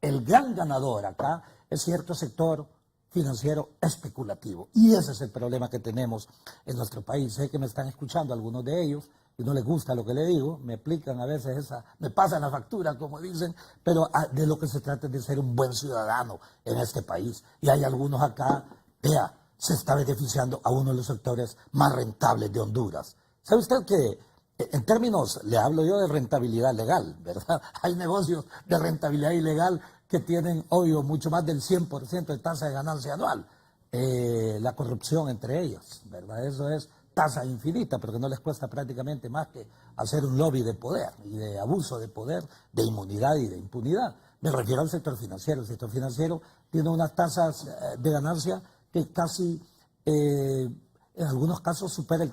el gran ganador acá es cierto sector financiero especulativo. Y ese es el problema que tenemos en nuestro país. Sé que me están escuchando algunos de ellos y no les gusta lo que le digo, me aplican a veces me pasan la factura, como dicen, pero de lo que se trata es de ser un buen ciudadano en este país. Y hay algunos acá, vea, se está beneficiando a uno de los sectores más rentables de Honduras. ¿Sabe usted que en términos, le hablo yo de rentabilidad legal, ¿verdad? Hay negocios de rentabilidad ilegal que tienen, obvio, mucho más del 100% de tasa de ganancia anual. La corrupción entre ellos, ¿verdad? Eso es tasa infinita, porque no les cuesta prácticamente más que hacer un lobby de poder y de abuso de poder, de inmunidad y de impunidad. Me refiero al sector financiero. El sector financiero tiene unas tasas de ganancia que casi, en algunos casos, supera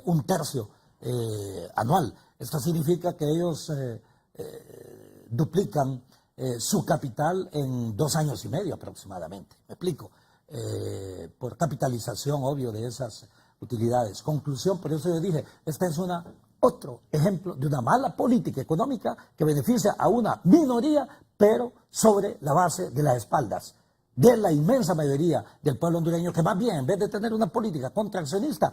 un tercio anual. Esto significa que ellos duplican su capital en 2 años y medio aproximadamente. ¿Me explico? Por capitalización, obvio, de esas utilidades. Conclusión, por eso yo dije, este es otro ejemplo de una mala política económica que beneficia a una minoría, pero sobre la base de las espaldas de la inmensa mayoría del pueblo hondureño, que más bien, en vez de tener una política contraccionista,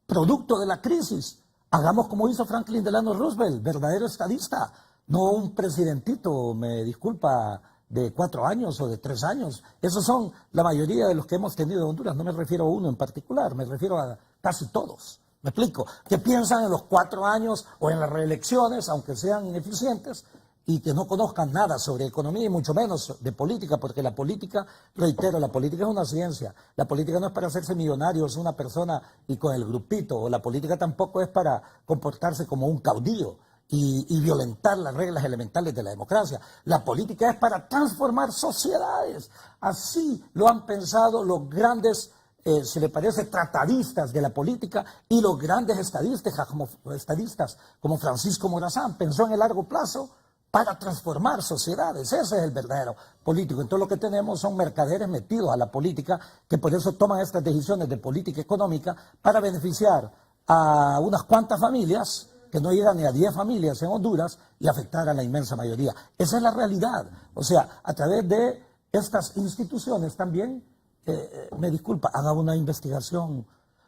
producto de la crisis, hagamos como hizo Franklin Delano Roosevelt, verdadero estadista, no un presidentito, me disculpa, de 4 años o de 3 años. Esos son la mayoría de los que hemos tenido en Honduras. No me refiero a uno en particular, me refiero a casi todos. ¿Me explico? Que piensan en los 4 años o en las reelecciones, aunque sean ineficientes, y que no conozcan nada sobre economía y mucho menos de política, porque la política, reitero, la política es una ciencia. La política no es para hacerse millonario, es una persona y con el grupito, o la política tampoco es para comportarse como un caudillo y violentar las reglas elementales de la democracia. La política es para transformar sociedades. Así lo han pensado los grandes, se le parece, tratadistas de la política y los grandes estadistas como Francisco Morazán. Pensó en el largo plazo para transformar sociedades. Ese es el verdadero político. Entonces lo que tenemos son mercaderes metidos a la política que por eso toman estas decisiones de política económica para beneficiar a unas cuantas familias que no llegan ni a 10 familias en Honduras y afectar a la inmensa mayoría. Esa es la realidad. O sea, a través de estas instituciones también, me disculpa, haga una investigación,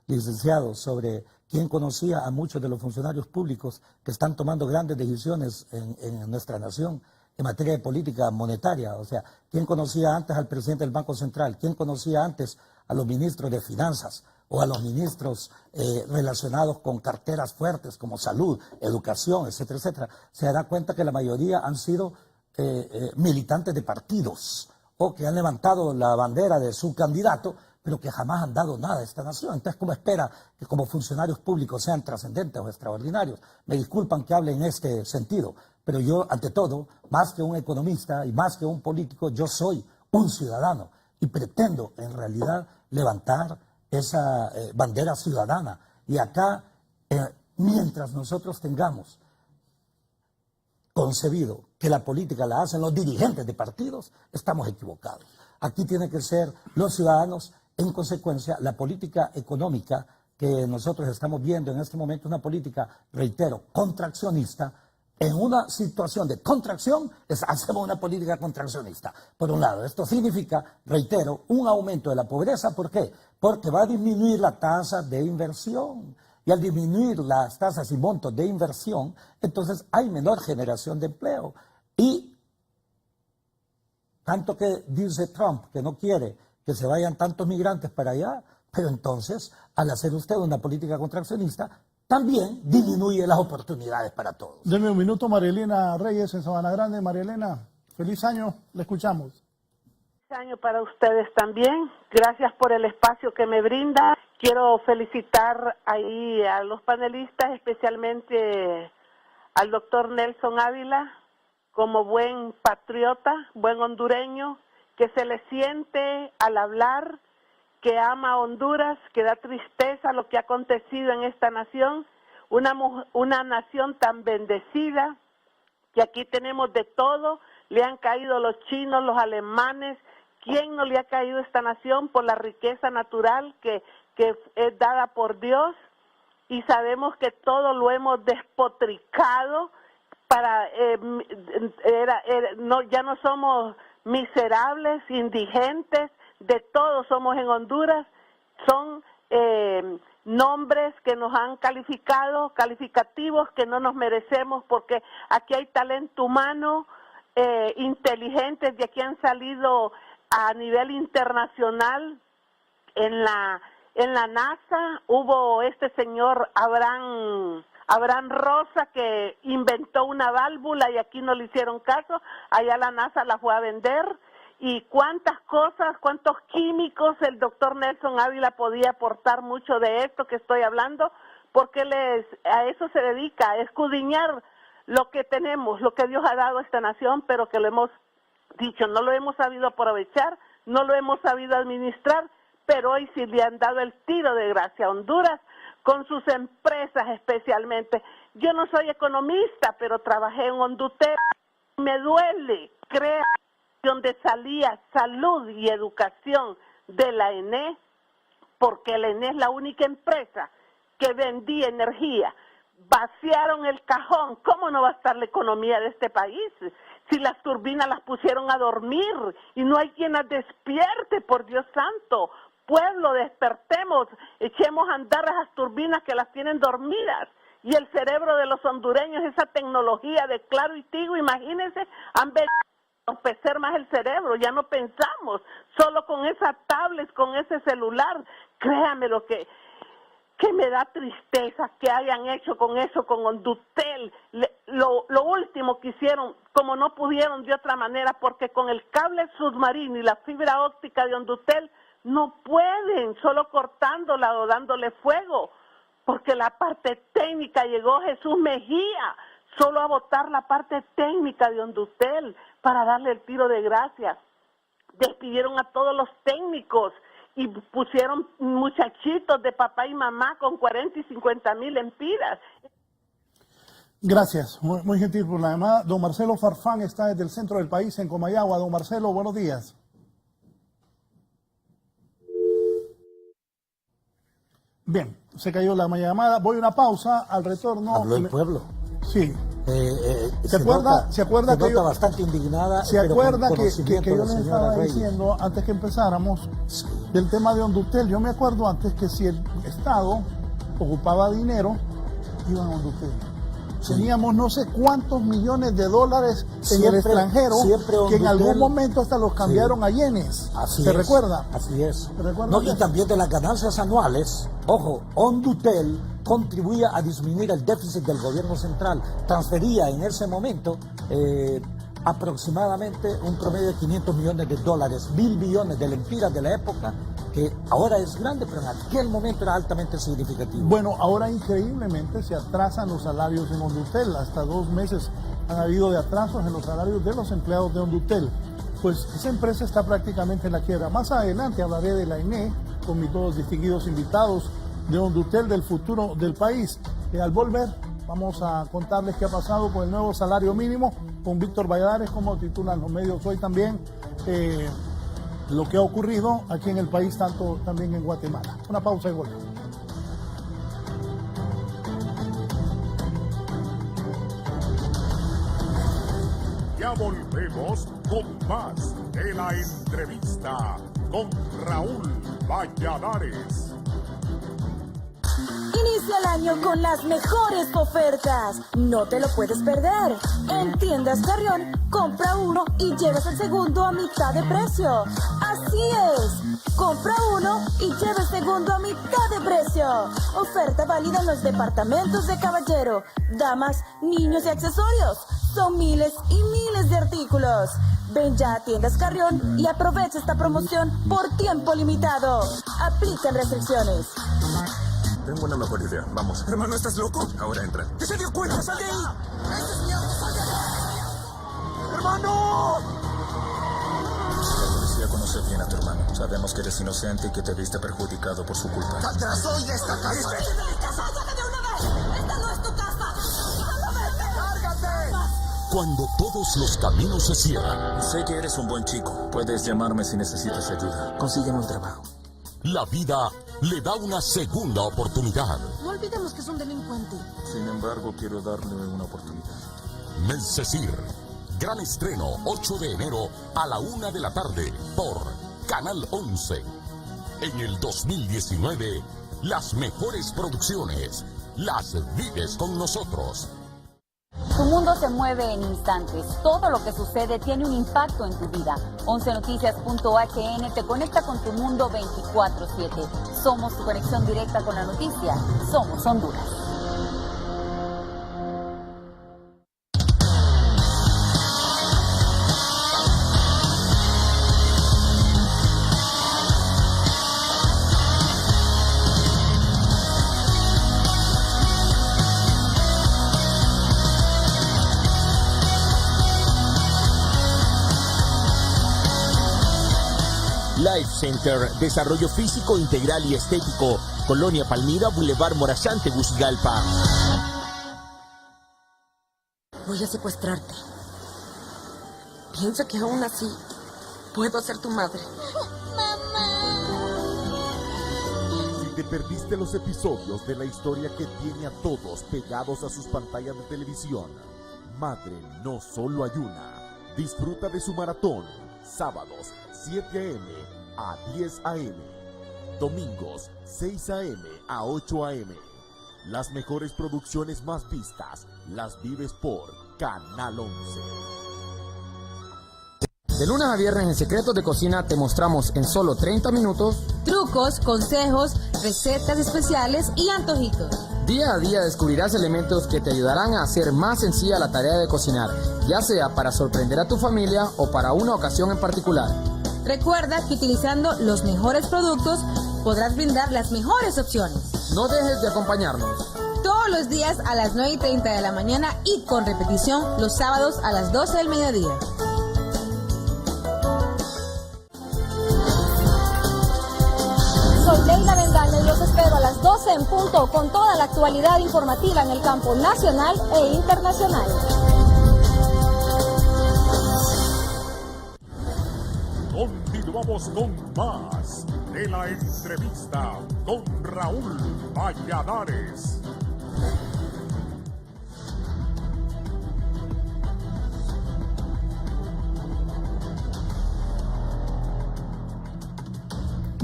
licenciado, sobre quién conocía a muchos de los funcionarios públicos que están tomando grandes decisiones en nuestra nación en materia de política monetaria. O sea, quién conocía antes al presidente del Banco Central, quién conocía antes a los ministros de Finanzas o a los ministros relacionados con carteras fuertes como salud, educación, etcétera, etcétera. Se dará cuenta que la mayoría han sido militantes de partidos o que han levantado la bandera de su candidato, pero que jamás han dado nada a esta nación. Entonces, ¿cómo espera que como funcionarios públicos sean trascendentes o extraordinarios? Me disculpan que hable en este sentido, pero yo, ante todo, más que un economista y más que un político, yo soy un ciudadano y pretendo, en realidad, levantar esa bandera ciudadana. Y acá, mientras nosotros tengamos concebido que la política la hacen los dirigentes de partidos, estamos equivocados. Aquí tienen que ser los ciudadanos. En consecuencia, la política económica que nosotros estamos viendo en este momento es una política, reitero, contraccionista. En una situación de contracción, hacemos una política contraccionista. Por un lado, esto significa, reitero, un aumento de la pobreza. ¿Por qué? Porque va a disminuir la tasa de inversión. Y al disminuir las tasas y montos de inversión, entonces hay menor generación de empleo. Y tanto que dice Trump que no quiere que se vayan tantos migrantes para allá, pero entonces, al hacer usted una política contraccionista, también disminuye las oportunidades para todos. Deme un minuto, María Elena Reyes en Sabana Grande. María Elena, feliz año, le escuchamos. Feliz año para ustedes también. Gracias por el espacio que me brinda. Quiero felicitar ahí a los panelistas, especialmente al doctor Nelson Ávila, como buen patriota, buen hondureño, que se le siente al hablar, que ama a Honduras, que da tristeza lo que ha acontecido en esta nación, una nación tan bendecida, que aquí tenemos de todo, le han caído los chinos, los alemanes. ¿Quién no le ha caído a esta nación por la riqueza natural que es dada por Dios? Y sabemos que todo lo hemos despotricado para ya no somos miserables, indigentes, de todos somos en Honduras, son nombres que nos han calificado, calificativos que no nos merecemos, porque aquí hay talento humano, inteligentes, de aquí han salido a nivel internacional. En la NASA hubo este señor Abraham Rosa, que inventó una válvula y aquí no le hicieron caso, allá la NASA la fue a vender. Y cuántas cosas, cuántos químicos, el doctor Nelson Ávila podía aportar mucho de esto que estoy hablando, porque a eso se dedica, a escudriñar lo que tenemos, lo que Dios ha dado a esta nación, pero que lo hemos dicho, no lo hemos sabido aprovechar, no lo hemos sabido administrar, pero hoy sí le han dado el tiro de gracia a Honduras, con sus empresas especialmente. Yo no soy economista, pero trabajé en Hondutel, me duele, crea, donde salía salud y educación de la ENE, porque la ENE es la única empresa que vendía energía. Vaciaron el cajón, ¿cómo no va a estar la economía de este país? Si las turbinas las pusieron a dormir y no hay quien las despierte, por Dios santo. Pueblo, despertemos, echemos a andar esas turbinas que las tienen dormidas. Y el cerebro de los hondureños, esa tecnología de Claro y Tigo, imagínense, han venido a entorpecer más el cerebro, ya no pensamos, solo con esa tablet, con ese celular. Créame lo que me da tristeza que hayan hecho con eso, con Hondutel. Lo último que hicieron, como no pudieron de otra manera, porque con el cable submarino y la fibra óptica de Hondutel no pueden, solo cortándola o dándole fuego, porque la parte técnica llegó Jesús Mejía, solo a votar la parte técnica de Hondutel para darle el tiro de gracia. Despidieron a todos los técnicos y pusieron muchachitos de papá y mamá con 40 y 50 mil empiras. Gracias, muy gentil por la llamada. Don Marcelo Farfán está desde el centro del país, en Comayagua. Don Marcelo, buenos días. Bien, se cayó la llamada. Voy a una pausa, al retorno. Habló el pueblo. Sí. ¿Se acuerda que yo bastante indignada? ¿Se acuerda que yo les estaba diciendo antes que empezáramos del tema de Hondutel? Yo me acuerdo antes que si el Estado ocupaba dinero, iban a Hondutel. Sí. Teníamos no sé cuántos millones de dólares en el extranjero, que en algún momento hasta los cambiaron a yenes. ¿Se recuerda? Así es. Y también de las ganancias anuales, ojo, Hondutel contribuía a disminuir el déficit del gobierno central. Transfería en ese momento aproximadamente un promedio de 500 millones de dólares, 1.000 billones de lempiras de la época, que ahora es grande, pero en aquel momento era altamente significativo. Bueno, ahora increíblemente se atrasan los salarios en Hondutel. Hasta 2 meses han habido de atrasos en los salarios de los empleados de Hondutel. Pues esa empresa está prácticamente en la quiebra. Más adelante hablaré de la ENE con mis 2 distinguidos invitados de Hondutel, del futuro del país. Al volver vamos a contarles qué ha pasado con el nuevo salario mínimo, con Víctor Valladares, como titulan los medios hoy también, lo que ha ocurrido aquí en el país, tanto también en Guatemala. Una pausa y volvemos. Ya volvemos con más de la entrevista con Raúl Valladares. Inicia el año con las mejores ofertas. No te lo puedes perder. En Tiendas Carrión, compra uno y llevas el segundo a mitad de precio. Así es. Compra uno y lleva el segundo a mitad de precio. Oferta válida en los departamentos de caballero, damas, niños y accesorios. Son miles y miles de artículos. Ven ya a Tiendas Carrión y aprovecha esta promoción por tiempo limitado. Aplican restricciones. Tengo una mejor idea. Vamos. Hermano, ¿estás loco? Ahora entra. ¿Qué se dio cuenta? ¡Sal de ahí! ¡Este es mi auto! ¡Sal de ahí! ¡Hermano! La policía conoce bien a tu hermano. Sabemos que eres inocente y que te viste perjudicado por su culpa. ¡Atrás! ¡Soy de esta casa! ¡Vete de mi casa! ¡Sácate de una vez! ¡Esta no es tu casa! ¡Lárgate! Cuando todos los caminos se cierran. Sé que eres un buen chico. Puedes llamarme si necesitas ayuda. Consígueme un trabajo. La vida le da una segunda oportunidad. No olvidemos que es un delincuente. Sin embargo, quiero darle una oportunidad. Mensecir, Gran estreno 8 de enero a la 1 de la tarde por Canal 11. En el 2019, las mejores producciones las vives con nosotros. Tu mundo se mueve en instantes. Todo lo que sucede tiene un impacto en tu vida. 11noticias.hn te conecta con tu mundo 24/7. Somos tu conexión directa con la noticia. Somos Honduras. Life Center, desarrollo físico integral y estético, Colonia Palmira, Boulevard Morazán, Tegucigalpa. Voy a secuestrarte. Piensa que aún así puedo ser tu madre. Si te perdiste los episodios de la historia que tiene a todos pegados a sus pantallas de televisión, Madre no solo hay una. Disfruta de su maratón, sábados 7 a.m. a 10 a.m. Domingos 6 a.m. a 8 a.m. Las mejores producciones más vistas las vives por Canal 11. De lunes a viernes en Secretos de Cocina te mostramos en solo 30 minutos trucos, consejos, recetas especiales y antojitos. Día a día descubrirás elementos que te ayudarán a hacer más sencilla la tarea de cocinar, ya sea para sorprender a tu familia o para una ocasión en particular. Recuerda que utilizando los mejores productos podrás brindar las mejores opciones. No dejes de acompañarnos. Todos los días a las 9:30 de la mañana y con repetición los sábados a las 12 del mediodía. Soy Leila Vendana y los espero a las 12 en punto con toda la actualidad informativa en el campo nacional e internacional. Continuamos con más de la entrevista con Raúl Valladares.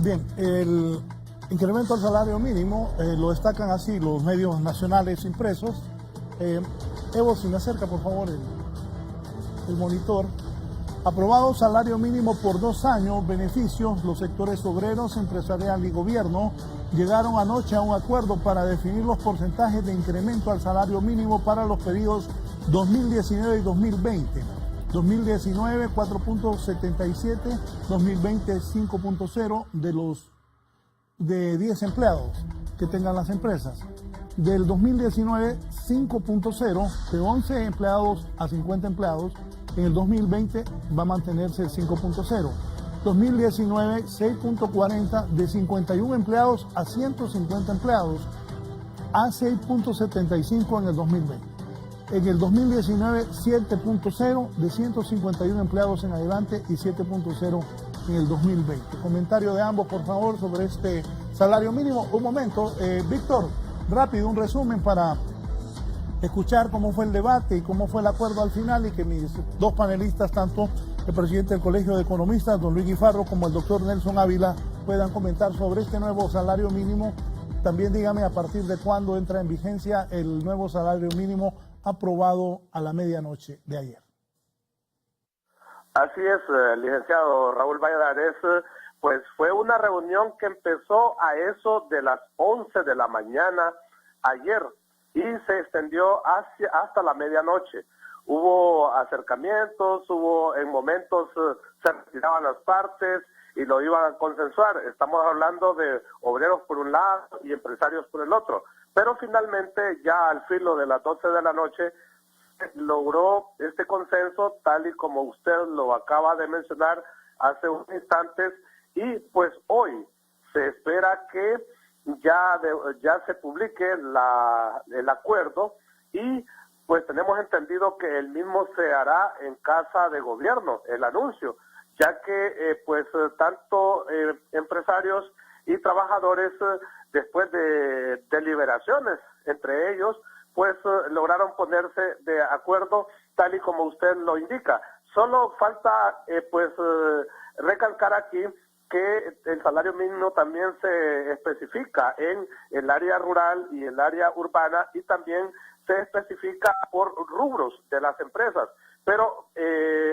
Bien, el incremento al salario mínimo lo destacan así los medios nacionales impresos. Evo, si me acerca por favor el monitor. Aprobado salario mínimo por 2 años, beneficios, los sectores obreros, empresarial y gobierno llegaron anoche a un acuerdo para definir los porcentajes de incremento al salario mínimo para los periodos 2019 y 2020. 2019 4.77, 2020 5.0 de 10 empleados que tengan las empresas. Del 2019 5.0 de 11 empleados a 50 empleados. En el 2020 va a mantenerse el 5.0. 2019 6.40 de 51 empleados a 150 empleados a 6.75 en el 2020. En el 2019 7.0 de 151 empleados en adelante y 7.0 en el 2020. Comentario de ambos, por favor, sobre este salario mínimo. Un momento, Víctor, rápido, un resumen para escuchar cómo fue el debate y cómo fue el acuerdo al final y que mis dos panelistas, tanto el presidente del Colegio de Economistas, don Luis Guifarro, como el doctor Nelson Ávila, puedan comentar sobre este nuevo salario mínimo. También dígame a partir de cuándo entra en vigencia el nuevo salario mínimo aprobado a la medianoche de ayer. Así es, licenciado Raúl Valladares, pues fue una reunión que empezó a eso de las 11 de la mañana ayer y se extendió hasta la medianoche. Hubo acercamientos, hubo en momentos se retiraban las partes y lo iban a consensuar. Estamos hablando de obreros por un lado y empresarios por el otro. Pero finalmente ya al filo de las 12 de la noche logró este consenso tal y como usted lo acaba de mencionar hace unos instantes y pues hoy se espera que ya se publique el acuerdo y pues tenemos entendido que el mismo se hará en Casa de Gobierno, el anuncio, ya que pues tanto empresarios y trabajadores después de deliberaciones entre ellos pues lograron ponerse de acuerdo tal y como usted lo indica. Solo falta recalcar aquí que el salario mínimo también se especifica en el área rural y el área urbana, y también se especifica por rubros de las empresas. Pero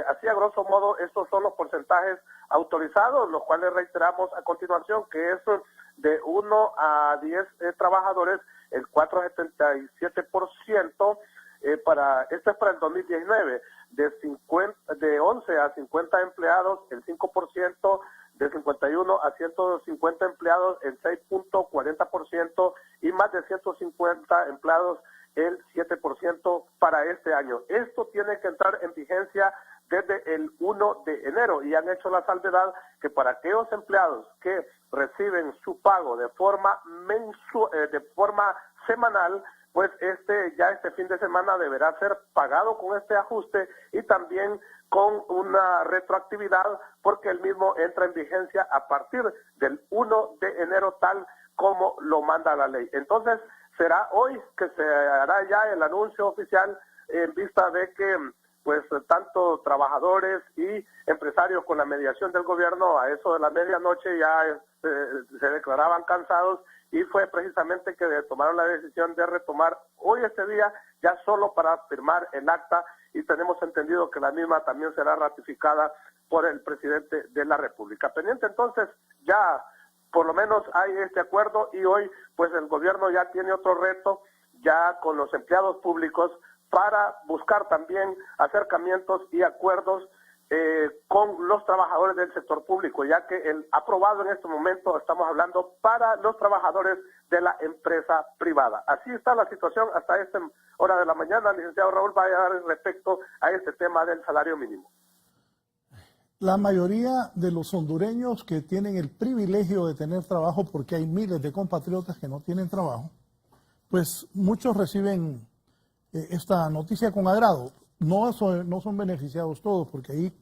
así a grosso modo estos son los porcentajes autorizados, los cuales reiteramos a continuación, que es de 1 a 10 trabajadores, el 4,77%, esto es para el 2019, de 11 a 50 empleados, el 5%, de 51 a 150 empleados, el 6,40%, y más de 150 empleados, el 7% para este año. Esto tiene que entrar en vigencia desde el 1 de enero, y han hecho la salvedad que para aquellos empleados que reciben su pago de forma semanal, pues este fin de semana deberá ser pagado con este ajuste, y también con una retroactividad, porque el mismo entra en vigencia a partir del 1 de enero, tal como lo manda la ley. Entonces, será hoy que se hará ya el anuncio oficial, en vista de que pues tanto trabajadores y empresarios, con la mediación del gobierno, a eso de la medianoche ya se declaraban cansados, y fue precisamente que tomaron la decisión de retomar hoy este día ya solo para firmar el acta, y tenemos entendido que la misma también será ratificada por el presidente de la República. Pendiente entonces, ya por lo menos hay este acuerdo, y hoy pues el gobierno ya tiene otro reto ya con los empleados públicos para buscar también acercamientos y acuerdos con los trabajadores del sector público, ya que el aprobado en este momento estamos hablando para los trabajadores de la empresa privada. Así está la situación hasta esta hora de la mañana. Licenciado Raúl Valladares, respecto a este tema del salario mínimo. La mayoría de los hondureños que tienen el privilegio de tener trabajo, porque hay miles de compatriotas que no tienen trabajo, pues muchos reciben esta noticia con agrado. No son beneficiados todos, porque ahí,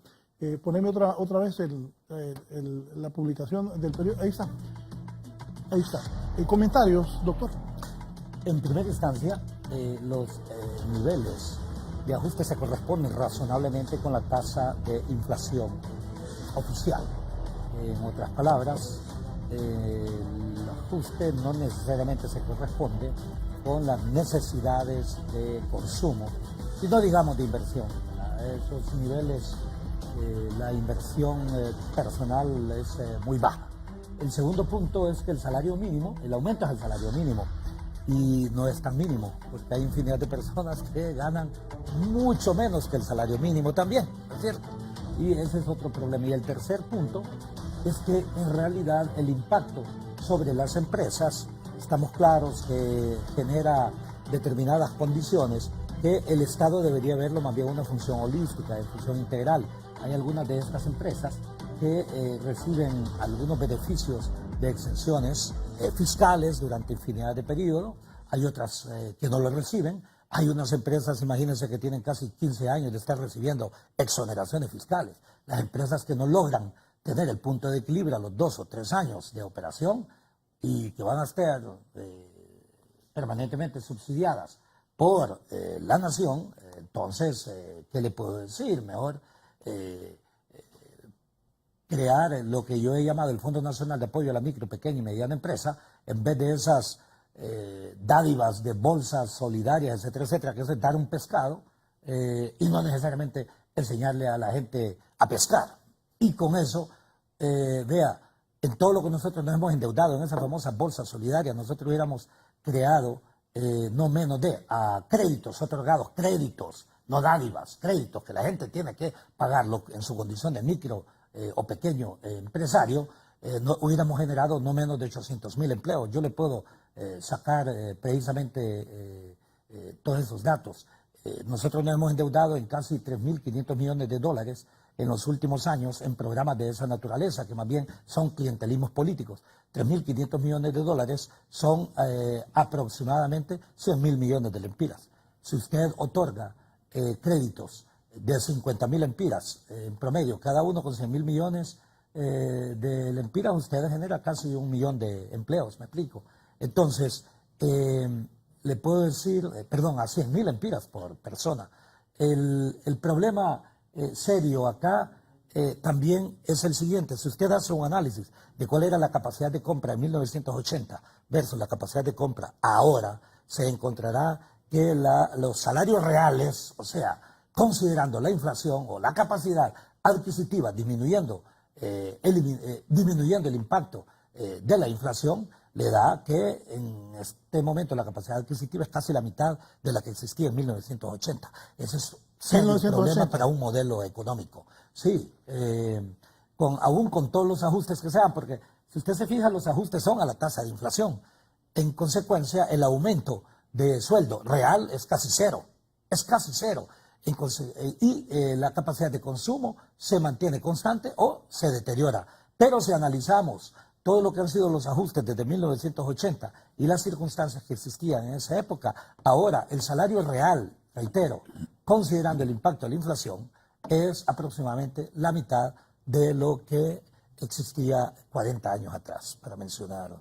poneme otra vez la publicación del periódico. Ahí está. ¿Comentarios, doctor? En primera instancia, los niveles de ajuste se corresponden razonablemente con la tasa de inflación oficial. En otras palabras, el ajuste no necesariamente se corresponde con las necesidades de consumo, y no digamos de inversión. A esos niveles la inversión personal es muy baja. El segundo punto es que el salario mínimo, el aumento es el salario mínimo, y no es tan mínimo, porque hay infinidad de personas que ganan mucho menos que el salario mínimo también, ¿no es cierto? Y ese es otro problema. Y el tercer punto es que en realidad el impacto sobre las empresas, estamos claros que genera determinadas condiciones que el Estado debería verlo más bien una función holística, de función integral. Hay algunas de estas empresas que reciben algunos beneficios de exenciones fiscales durante infinidad de periodos, hay otras que no lo reciben. Hay unas empresas, imagínense, que tienen casi 15 años de estar recibiendo exoneraciones fiscales. Las empresas que no logran tener el punto de equilibrio a los 2 o 3 años de operación, y que van a estar permanentemente subsidiadas por la nación, entonces, ¿qué le puedo decir? Mejor crear lo que yo he llamado el Fondo Nacional de Apoyo a la Micro, Pequeña y Mediana Empresa, en vez de esas dádivas de bolsas solidarias, etcétera, etcétera, que es dar un pescado y no necesariamente enseñarle a la gente a pescar. Y con eso, vea, en todo lo que nosotros nos hemos endeudado en esas famosas bolsas solidarias, nosotros hubiéramos creado no menos de créditos otorgados, créditos, no dádivas, créditos que la gente tiene que pagarlo en su condición de micro o pequeño empresario, hubiéramos generado no menos de 800,000 empleos. Yo le puedo sacar precisamente todos esos datos. Nosotros nos hemos endeudado en casi 3.500 millones de dólares en los últimos años en programas de esa naturaleza, que más bien son clientelismos políticos. 3.500 millones de dólares son aproximadamente 100.000 millones de lempiras. Si usted otorga créditos de 50.000 lempiras en promedio, cada uno con 100.000 millones de lempiras, usted genera casi 1 millón de empleos, me explico. Entonces, le puedo decir, perdón, a 100.000 lempiras por persona. El problema serio acá también es el siguiente. Si usted hace un análisis de cuál era la capacidad de compra en 1980 versus la capacidad de compra ahora, se encontrará que los salarios reales, o sea, considerando la inflación o la capacidad adquisitiva, disminuyendo el impacto de la inflación, le da que en este momento la capacidad adquisitiva es casi la mitad de la que existía en 1980. Ese es un problema para un modelo económico. Sí, aún con todos los ajustes que sean, porque si usted se fija, los ajustes son a la tasa de inflación. En consecuencia, el aumento de sueldo real es casi cero. Es casi cero. Y la capacidad de consumo se mantiene constante o se deteriora. Pero si analizamos todo lo que han sido los ajustes desde 1980 y las circunstancias que existían en esa época, ahora el salario real, reitero, considerando el impacto de la inflación, es aproximadamente la mitad de lo que existía 40 años atrás, para mencionar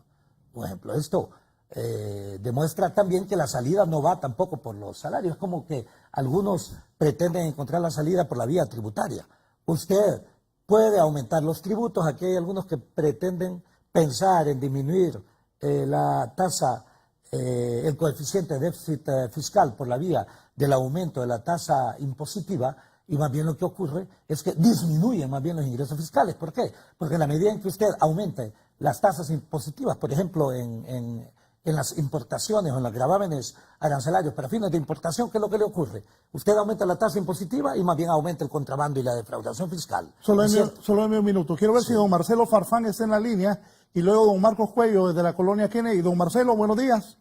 un ejemplo. Esto demuestra también que la salida no va tampoco por los salarios, como que algunos pretenden encontrar la salida por la vía tributaria. Usted puede aumentar los tributos, aquí hay algunos que pretenden pensar en disminuir la tasa, el coeficiente de déficit fiscal por la vía del aumento de la tasa impositiva, y más bien lo que ocurre es que disminuyen más bien los ingresos fiscales. ¿Por qué? Porque en la medida en que usted aumente las tasas impositivas, por ejemplo, en las importaciones o en los gravámenes arancelarios para fines de importación, ¿qué es lo que le ocurre? Usted aumenta la tasa impositiva y más bien aumenta el contrabando y la defraudación fiscal. Solo en un minuto. Quiero ver si don Marcelo Farfán está en la línea y luego don Marcos Cuello desde la colonia Kennedy. Don Marcelo, buenos días.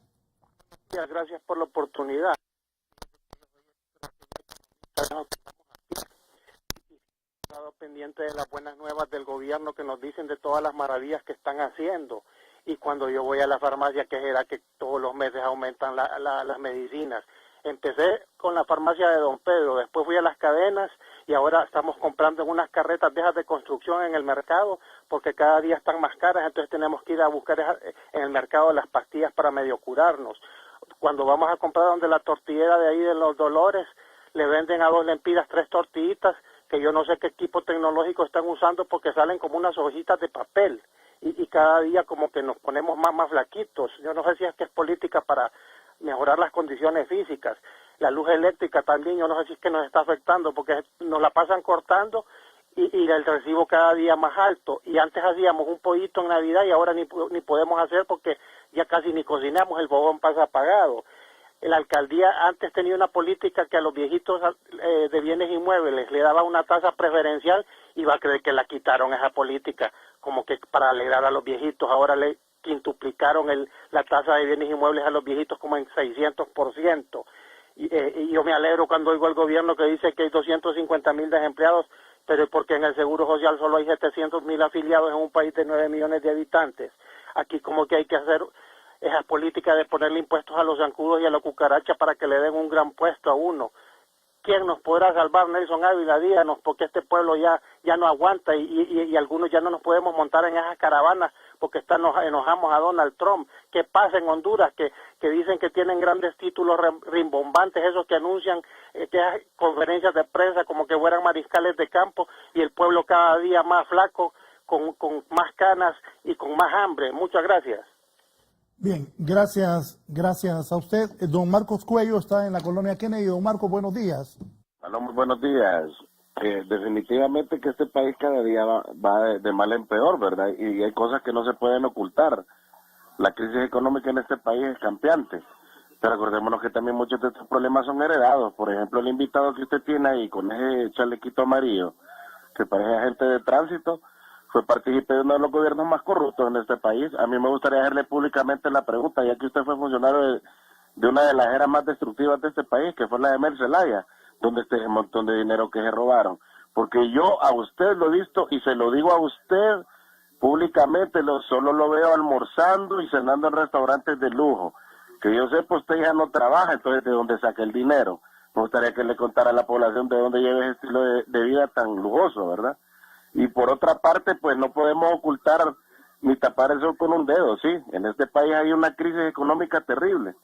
Gracias por la oportunidad. Estado pendiente de las buenas nuevas del gobierno que nos dicen de todas las maravillas que están haciendo. Y cuando yo voy a la farmacia, que era que todos los meses aumentan las medicinas. Empecé con la farmacia de Don Pedro, después fui a las cadenas y ahora estamos comprando en unas carretas de esas de construcción en el mercado porque cada día están más caras, entonces tenemos que ir a buscar en el mercado las pastillas para medio curarnos. Cuando vamos a comprar donde la tortillera de ahí de los Dolores, le venden a 2 lempiras 3 tortillitas que yo no sé qué equipo tecnológico están usando porque salen como unas hojitas de papel. Y cada día como que nos ponemos más flaquitos. Yo no sé si es que es política para mejorar las condiciones físicas. La luz eléctrica también, yo no sé si es que nos está afectando porque nos la pasan cortando y el recibo cada día más alto. Y antes hacíamos un pollito en Navidad y ahora ni podemos hacer porque ya casi ni cocinamos, el fogón pasa apagado. La alcaldía antes tenía una política que a los viejitos de bienes inmuebles le daba una tasa preferencial y va a creer que la quitaron esa política como que para alegrar a los viejitos. Ahora le quintuplicaron la tasa de bienes inmuebles a los viejitos como en 600%. Y yo me alegro cuando oigo al gobierno que dice que hay 250,000 desempleados, pero es porque en el Seguro Social solo hay 700,000 afiliados en un país de 9 millones de habitantes. Aquí como que hay que hacer esa política de ponerle impuestos a los zancudos y a la cucaracha para que le den un gran puesto a uno. ¿Quién nos podrá salvar? Nelson Ávila, díganos, porque este pueblo ya no aguanta y algunos ya no nos podemos montar en esas caravanas porque nos enojamos a Donald Trump. ¿Qué pasa en Honduras? Que dicen que tienen grandes títulos rimbombantes, esos que anuncian conferencias de prensa como que fueran mariscales de campo y el pueblo cada día más flaco, con más canas y con más hambre. Muchas gracias. Bien, gracias a usted. Don Marcos Cuello está en la colonia Kennedy. Don Marcos, buenos días. Hola, muy buenos días. Definitivamente que este país cada día va de mal en peor, ¿verdad? Y hay cosas que no se pueden ocultar. La crisis económica en este país es campeante. Pero acordémonos que también muchos de estos problemas son heredados. Por ejemplo, el invitado que usted tiene ahí con ese chalequito amarillo, que parece agente de tránsito, fue partícipe de uno de los gobiernos más corruptos en este país. A mí me gustaría hacerle públicamente la pregunta, ya que usted fue funcionario de una de las eras más destructivas de este país, que fue la de Mel Zelaya, donde este montón de dinero que se robaron. Porque yo a usted lo he visto y se lo digo a usted públicamente, solo lo veo almorzando y cenando en restaurantes de lujo. Que yo sepa, usted ya no trabaja, entonces ¿de dónde saca el dinero? Me gustaría que le contara a la población de dónde lleva ese estilo de vida tan lujoso, ¿verdad? Y por otra parte, pues no podemos ocultar ni tapar el sol con un dedo, ¿sí? En este país hay una crisis económica terrible.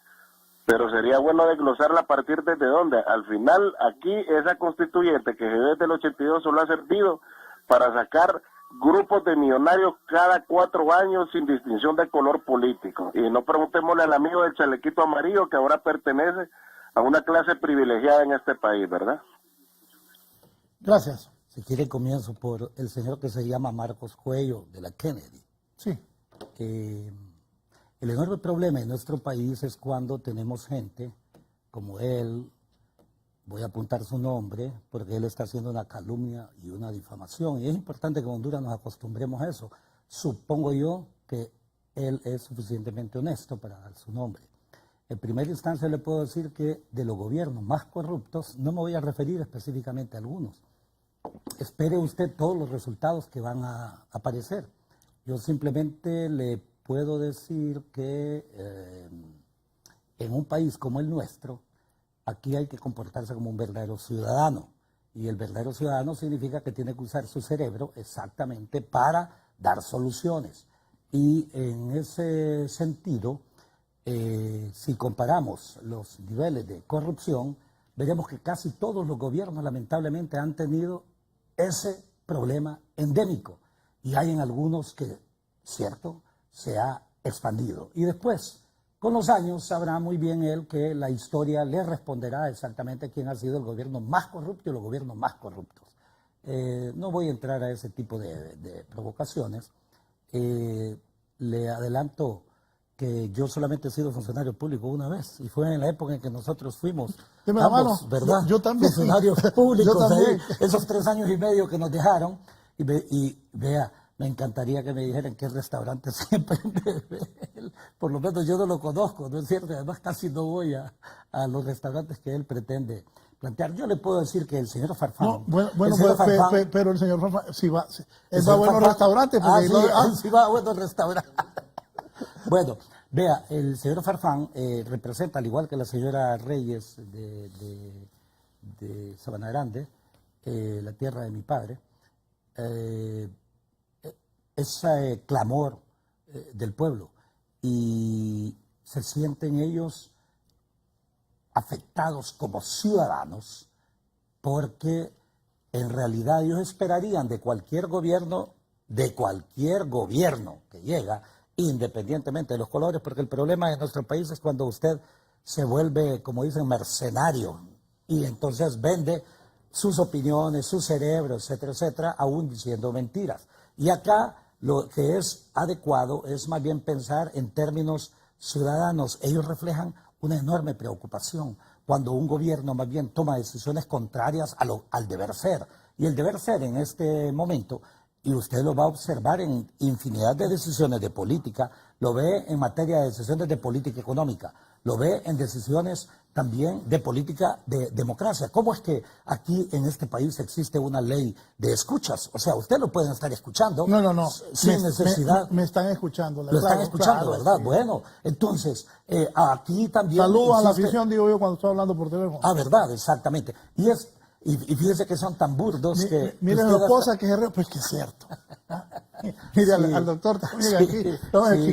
pero sería bueno desglosarla a partir desde dónde. Al final, aquí esa constituyente que desde el 82 solo ha servido para sacar grupos de millonarios cada 4 años sin distinción de color político. Y no preguntémosle al amigo del chalequito amarillo que ahora pertenece a una clase privilegiada en este país, ¿verdad? Gracias. Si quiere comienzo por el señor que se llama Marcos Cuello de la Kennedy. Sí. El enorme problema en nuestro país es cuando tenemos gente como él, voy a apuntar su nombre, porque él está haciendo una calumnia y una difamación, y es importante que en Honduras nos acostumbremos a eso. Supongo yo que él es suficientemente honesto para dar su nombre. En primera instancia le puedo decir que de los gobiernos más corruptos, no me voy a referir específicamente a algunos. Espere usted todos los resultados que van a aparecer. Yo simplemente le puedo decir que en un país como el nuestro, aquí hay que comportarse como un verdadero ciudadano. Y el verdadero ciudadano significa que tiene que usar su cerebro exactamente para dar soluciones. Y en ese sentido, si comparamos los niveles de corrupción, veremos que casi todos los gobiernos lamentablemente han tenido ese problema endémico. Y hay en algunos que, cierto, se ha expandido. Y después, con los años, sabrá muy bien él que la historia le responderá exactamente quién ha sido el gobierno más corrupto y los gobiernos más corruptos. No voy a entrar a ese tipo de provocaciones. Le adelanto que yo solamente he sido funcionario público una vez, y fue en la época en que nosotros fuimos ambos, ¿verdad? Yo también. Funcionarios públicos. Yo también. Ahí, esos 3 años y medio que nos dejaron, y vea, me encantaría que me dijeran qué restaurante siempre por lo menos yo no lo conozco, ¿no es cierto? Además casi no voy a los restaurantes que él pretende plantear. Yo le puedo decir que el señor Farfán... No, pero el señor Farfán, sí va, él va a buenos restaurantes. Sí va a buenos restaurantes. Bueno, vea, el señor Farfán representa, al igual que la señora Reyes de Sabana Grande, la tierra de mi padre, ese clamor del pueblo, y se sienten ellos afectados como ciudadanos porque en realidad ellos esperarían de cualquier gobierno que llega, independientemente de los colores, porque el problema en nuestro país es cuando usted se vuelve, como dicen, mercenario, y entonces vende sus opiniones, su cerebro, etcétera, etcétera, aún diciendo mentiras. Y acá lo que es adecuado es más bien pensar en términos ciudadanos. Ellos reflejan una enorme preocupación cuando un gobierno más bien toma decisiones contrarias al deber ser. Y el deber ser en este momento, y usted lo va a observar en infinidad de decisiones de política, lo ve en materia de decisiones de política económica, lo ve en decisiones también de política de democracia. ¿Cómo es que aquí en este país existe una ley de escuchas? O sea, usted lo pueden estar escuchando sin necesidad. Me están escuchando. Lo están escuchando, ¿verdad? Sí. Bueno, entonces, aquí también... Saludos a la afición, digo yo, cuando estoy hablando por teléfono. Ah, verdad, exactamente. Y fíjese que son tan burdos que... Mire la esposa que se ríe, pues que es cierto. Mire al doctor también aquí.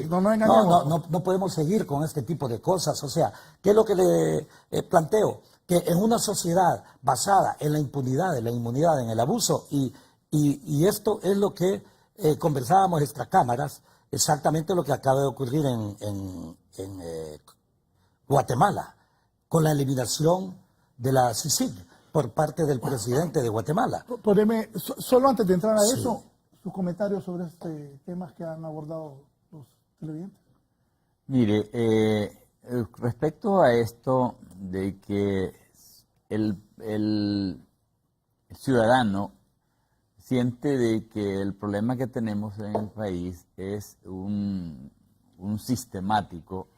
No engañemos. No podemos seguir con este tipo de cosas. O sea, ¿qué es lo que le planteo? Que en una sociedad basada en la impunidad, en el abuso, y esto es lo que conversábamos extra cámaras, exactamente lo que acaba de ocurrir en Guatemala, con la eliminación de la CICIG por parte del presidente de Guatemala. Solo antes de entrar a eso, sus comentarios sobre este tema que han abordado los televidentes. Mire, respecto a esto de que el ciudadano siente de que el problema que tenemos en el país es un sistemático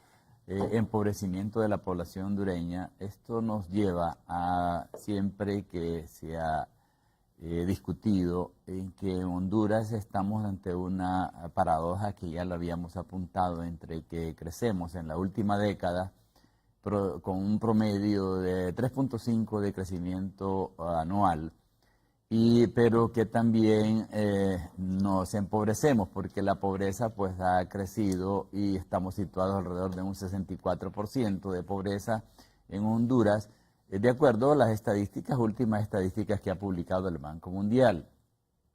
empobrecimiento de la población hondureña, esto nos lleva a siempre que se ha discutido en que en Honduras estamos ante una paradoja que ya lo habíamos apuntado, entre que crecemos en la última década con un promedio de 3.5 de crecimiento anual, pero que también nos empobrecemos, porque la pobreza pues ha crecido y estamos situados alrededor de un 64% de pobreza en Honduras, de acuerdo a las últimas estadísticas que ha publicado el Banco Mundial,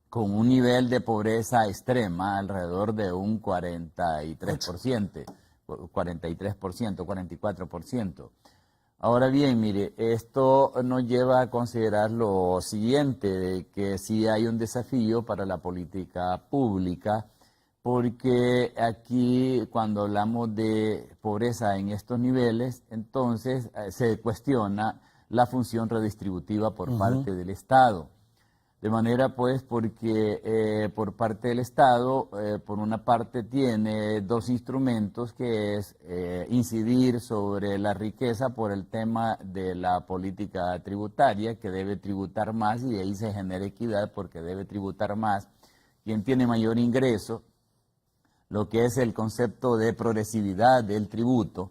con un nivel de pobreza extrema alrededor de un 43%, 44%. Ahora bien, mire, esto nos lleva a considerar lo siguiente, de que sí hay un desafío para la política pública, porque aquí cuando hablamos de pobreza en estos niveles, entonces se cuestiona la función redistributiva por parte del Estado. De manera pues porque por parte del Estado, por una parte tiene dos instrumentos, que es incidir sobre la riqueza por el tema de la política tributaria, que debe tributar más, y de ahí se genera equidad porque debe tributar más quien tiene mayor ingreso, lo que es el concepto de progresividad del tributo.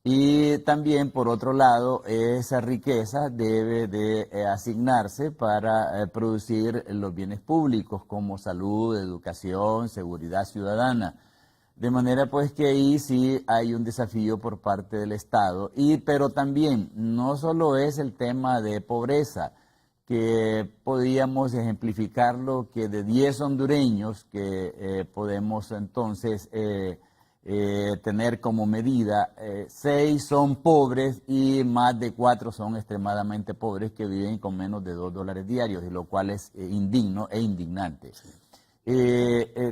Y también, por otro lado, esa riqueza debe de asignarse para producir los bienes públicos como salud, educación, seguridad ciudadana. De manera pues que ahí sí hay un desafío por parte del Estado. Pero también no solo es el tema de pobreza, que podíamos ejemplificarlo, que de 10 hondureños que podemos entonces tener como medida, 6 son pobres y más de 4 son extremadamente pobres, que viven con menos de $2 diarios, y lo cual es indigno e indignante.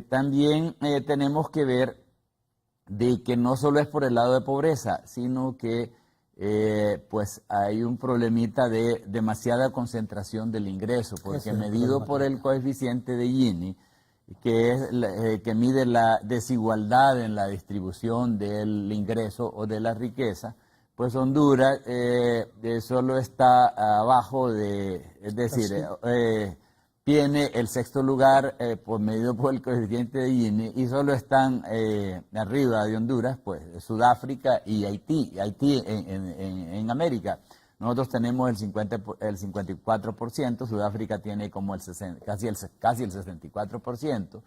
También tenemos que ver de que no solo es por el lado de pobreza, sino que pues hay un problemita de demasiada concentración del ingreso, porque medido por el coeficiente de Gini, que es que mide la desigualdad en la distribución del ingreso o de la riqueza, pues Honduras solo está abajo es decir, tiene el 6º lugar medido por el coeficiente de Gini, y solo están arriba de Honduras pues Sudáfrica y Haití en América. Nosotros tenemos el 54%, Sudáfrica tiene como casi el 64%,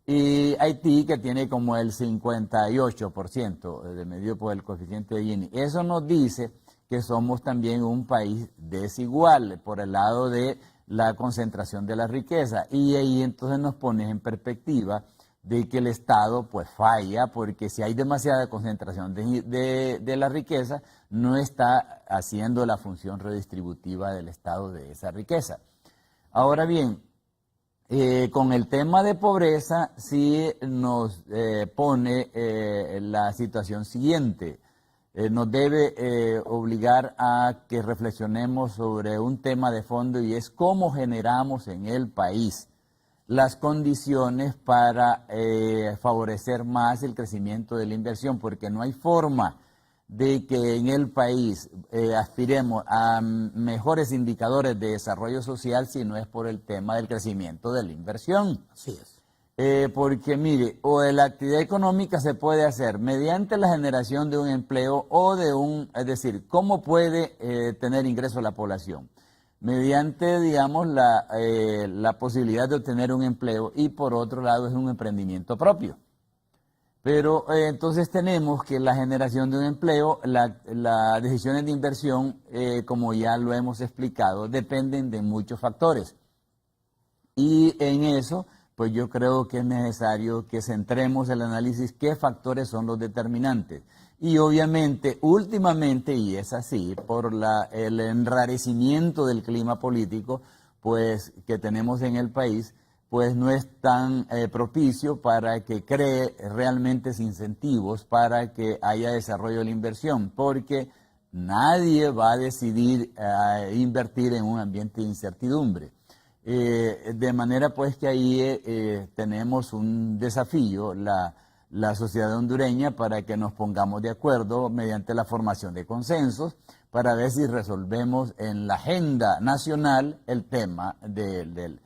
y Haití, que tiene como el 58% de medido por el coeficiente de Gini. Eso nos dice que somos también un país desigual por el lado de la concentración de la riqueza, y ahí entonces nos pone en perspectiva de que el Estado pues falla, porque si hay demasiada concentración de la riqueza, no está haciendo la función redistributiva del Estado de esa riqueza. Ahora bien, con el tema de pobreza sí nos pone la situación siguiente. Nos debe obligar a que reflexionemos sobre un tema de fondo, y es cómo generamos en el país las condiciones para favorecer más el crecimiento de la inversión, porque no hay forma de que en el país aspiremos a mejores indicadores de desarrollo social si no es por el tema del crecimiento de la inversión. Así es. Porque mire, o la actividad económica se puede hacer mediante la generación de un empleo o es decir, ¿cómo puede tener ingreso la población? Mediante, digamos, la posibilidad de obtener un empleo, y por otro lado es un emprendimiento propio. Pero entonces tenemos que la generación de un empleo, las decisiones de inversión, como ya lo hemos explicado, dependen de muchos factores. Y en eso, pues yo creo que es necesario que centremos el análisis qué factores son los determinantes. Y obviamente, últimamente, y es así, por el enrarecimiento del clima político pues que tenemos en el país, pues no es tan propicio para que cree realmente incentivos para que haya desarrollo de la inversión, porque nadie va a decidir invertir en un ambiente de incertidumbre. De manera pues que ahí tenemos un desafío, la sociedad hondureña, para que nos pongamos de acuerdo mediante la formación de consensos para ver si resolvemos en la agenda nacional el tema del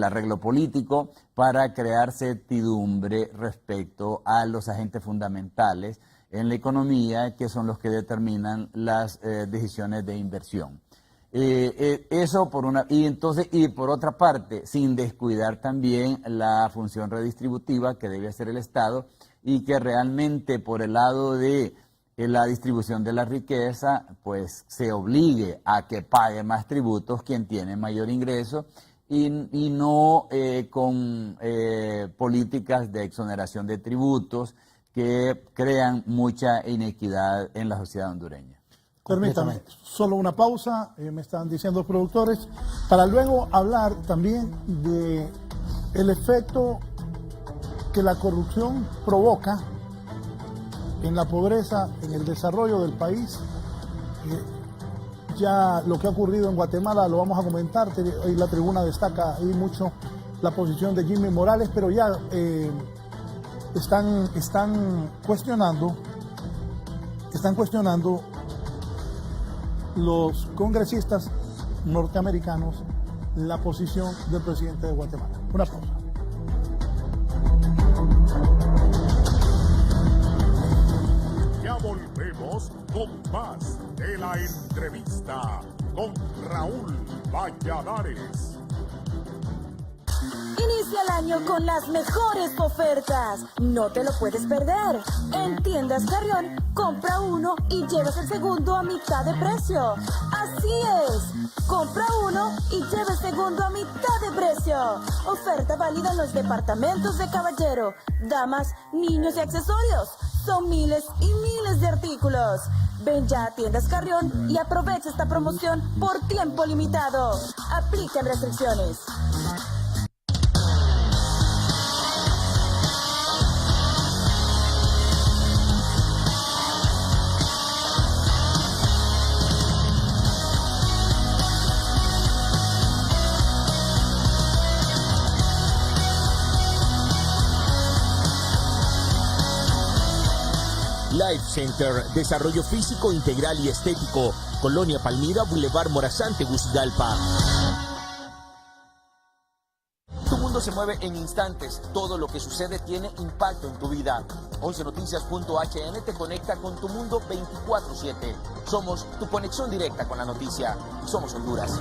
arreglo político, para crear certidumbre respecto a los agentes fundamentales en la economía, que son los que determinan las decisiones de inversión. Eso por una, y por otra parte, sin descuidar también la función redistributiva que debe hacer el Estado y que realmente por el lado de la distribución de la riqueza, pues se obligue a que pague más tributos quien tiene mayor ingreso y no con políticas de exoneración de tributos que crean mucha inequidad en la sociedad hondureña. Permítame, solo una pausa, me están diciendo los productores, para luego hablar también de el efecto que la corrupción provoca en la pobreza, en el desarrollo del país. Ya lo que ha ocurrido en Guatemala lo vamos a comentar, hoy la tribuna destaca ahí mucho la posición de Jimmy Morales, pero ya están cuestionando los congresistas norteamericanos la posición del presidente de Guatemala. Una pausa. Ya volvemos con más de la entrevista con Raúl Valladares. Inicia el año con las mejores ofertas. No te lo puedes perder. En Tiendas Carrión, compra uno y llevas el segundo a mitad de precio. Así es. Compra uno y lleva el segundo a mitad de precio. Oferta válida en los departamentos de caballero, damas, niños y accesorios. Son miles y miles de artículos. Ven ya a Tiendas Carrión y aprovecha esta promoción por tiempo limitado. Aplican restricciones. Life Center, desarrollo físico integral y estético. Colonia Palmira, Boulevard Morazán, Tegucigalpa. Tu mundo se mueve en instantes. Todo lo que sucede tiene impacto en tu vida. 11noticias.hn te conecta con tu mundo 24/7. Somos tu conexión directa con la noticia. Somos Honduras.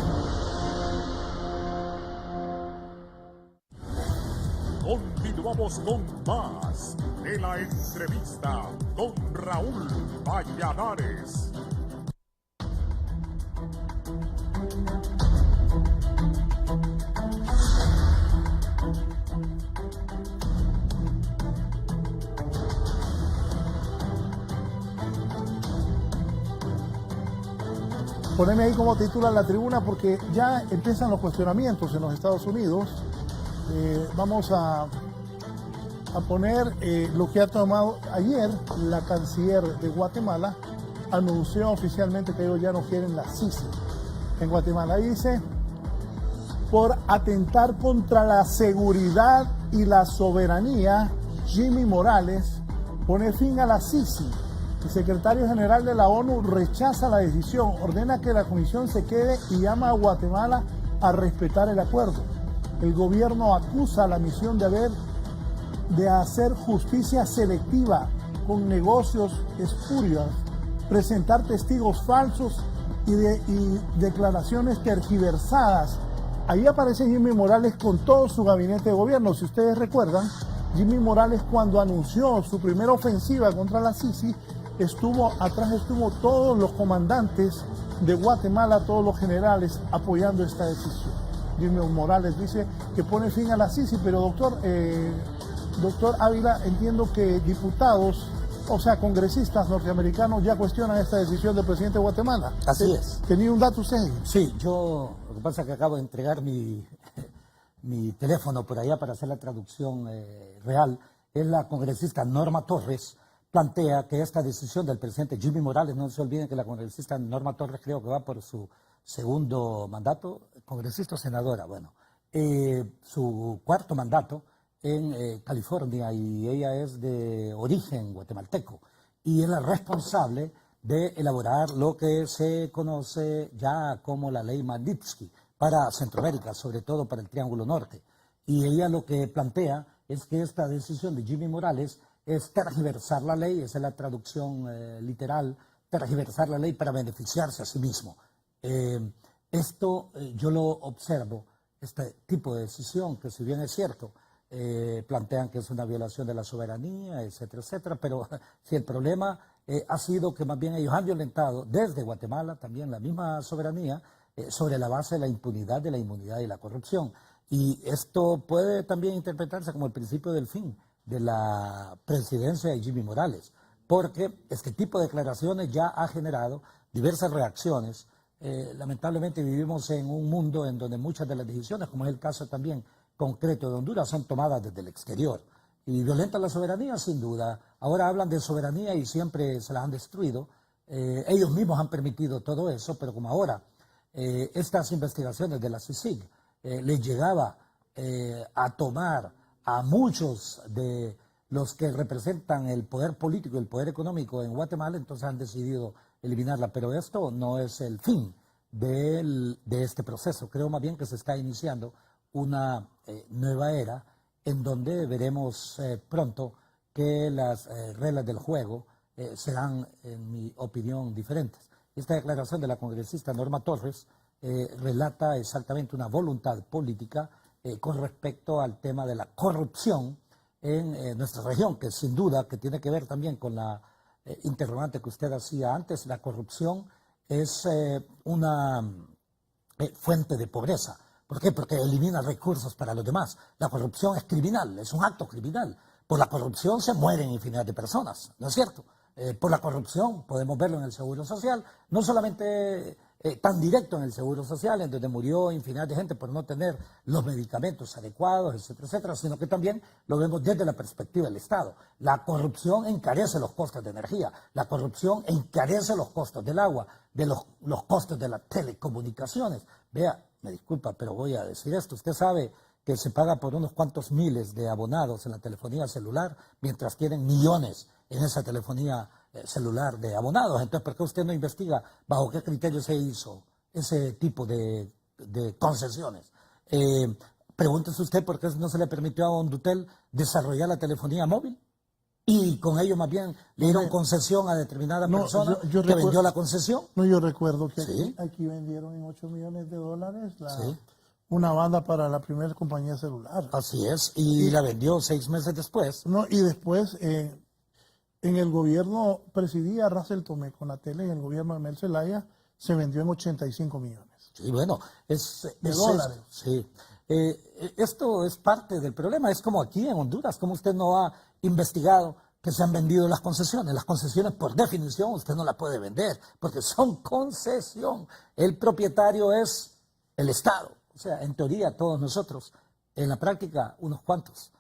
Continuamos con más de la entrevista con Raúl Valladares. Poneme ahí como titula la tribuna porque ya empiezan los cuestionamientos en los Estados Unidos. Vamos a poner lo que ha tomado ayer la canciller de Guatemala. Anunció oficialmente que ellos ya no quieren la Sisi en Guatemala. Dice, por atentar contra la seguridad y la soberanía, Jimmy Morales pone fin a la Sisi. El secretario general de la ONU rechaza la decisión, ordena que la comisión se quede y llama a Guatemala a respetar el acuerdo. El gobierno acusa a la misión de hacer justicia selectiva con negocios espurios, presentar testigos falsos y declaraciones tergiversadas. Ahí aparece Jimmy Morales con todo su gabinete de gobierno. Si ustedes recuerdan, Jimmy Morales cuando anunció su primera ofensiva contra la Sisi, atrás estuvo todos los comandantes de Guatemala, todos los generales apoyando esta decisión. Jimmy Morales dice que pone fin a la Sisi, pero doctor Ávila, entiendo que diputados, o sea, congresistas norteamericanos ya cuestionan esta decisión del presidente de Guatemala. Así es. ¿Tenía un dato usted? Sí, lo que pasa es que acabo de entregar mi teléfono por allá para hacer la traducción real. Es la congresista Norma Torres, plantea que esta decisión del presidente Jimmy Morales, no se olviden que la congresista Norma Torres creo que va por su segundo mandato, congresista o senadora, su cuarto mandato en California, y ella es de origen guatemalteco y es la responsable de elaborar lo que se conoce ya como la ley Magnitsky para Centroamérica, sobre todo para el Triángulo Norte. Y ella lo que plantea es que esta decisión de Jimmy Morales es tergiversar la ley, esa es la traducción literal, tergiversar la ley para beneficiarse a sí mismo. Esto yo lo observo, este tipo de decisión, que si bien es cierto, plantean que es una violación de la soberanía, etcétera, etcétera, pero si el problema ha sido que más bien ellos han violentado desde Guatemala también la misma soberanía sobre la base de la impunidad, de la inmunidad y la corrupción. Y esto puede también interpretarse como el principio del fin de la presidencia de Jimmy Morales, porque este tipo de declaraciones ya ha generado diversas reacciones. Lamentablemente vivimos en un mundo en donde muchas de las decisiones, como es el caso también concreto de Honduras, son tomadas desde el exterior y violentan la soberanía sin duda. Ahora hablan de soberanía y siempre se la han destruido. Ellos mismos han permitido todo eso, pero como ahora estas investigaciones de la CICIG les llegaba a tomar a muchos de los que representan el poder político y el poder económico en Guatemala, entonces han decidido eliminarla. Pero esto no es el fin de este proceso. Creo más bien que se está iniciando una nueva era en donde veremos pronto que las reglas del juego serán, en mi opinión, diferentes. Esta declaración de la congresista Norma Torres relata exactamente una voluntad política con respecto al tema de la corrupción en nuestra región, que sin duda que tiene que ver también con la interrogante que usted hacía antes. La corrupción es una fuente de pobreza. ¿Por qué? Porque elimina recursos para los demás. La corrupción es criminal, es un acto criminal. Por la corrupción se mueren infinidad de personas, ¿no es cierto? Por la corrupción, podemos verlo en el Seguro Social, no solamente tan directo en el Seguro Social, en donde murió infinidad de gente por no tener los medicamentos adecuados, etcétera, etcétera, sino que también lo vemos desde la perspectiva del Estado. La corrupción encarece los costos de energía, la corrupción encarece los costos del agua, de los costos de las telecomunicaciones. Vea, me disculpa, pero voy a decir esto. Usted sabe que se paga por unos cuantos miles de abonados en la telefonía celular, mientras tienen millones en esa telefonía celular de abonados. Entonces, ¿por qué usted no investiga bajo qué criterio se hizo ese tipo de concesiones? Pregúntese usted por qué no se le permitió a Hondutel desarrollar la telefonía móvil y con ello más bien le dieron concesión a determinada persona que vendió la concesión. No, yo recuerdo que ¿Sí? aquí vendieron en $8 millones Sí. una banda para la primera compañía celular. Así es, y la vendió 6 meses después. No, y después, en el gobierno presidía Russell Tomé con la tele, en el gobierno de Mel Zelaya se vendió en 85 millones. Sí, bueno, de dólares. Sí. Esto es parte del problema. Es como aquí en Honduras, como usted no ha investigado que se han vendido las concesiones. Las concesiones, por definición, usted no las puede vender, porque son concesión. El propietario es el Estado. O sea, en teoría, todos nosotros, en la práctica, unos cuantos.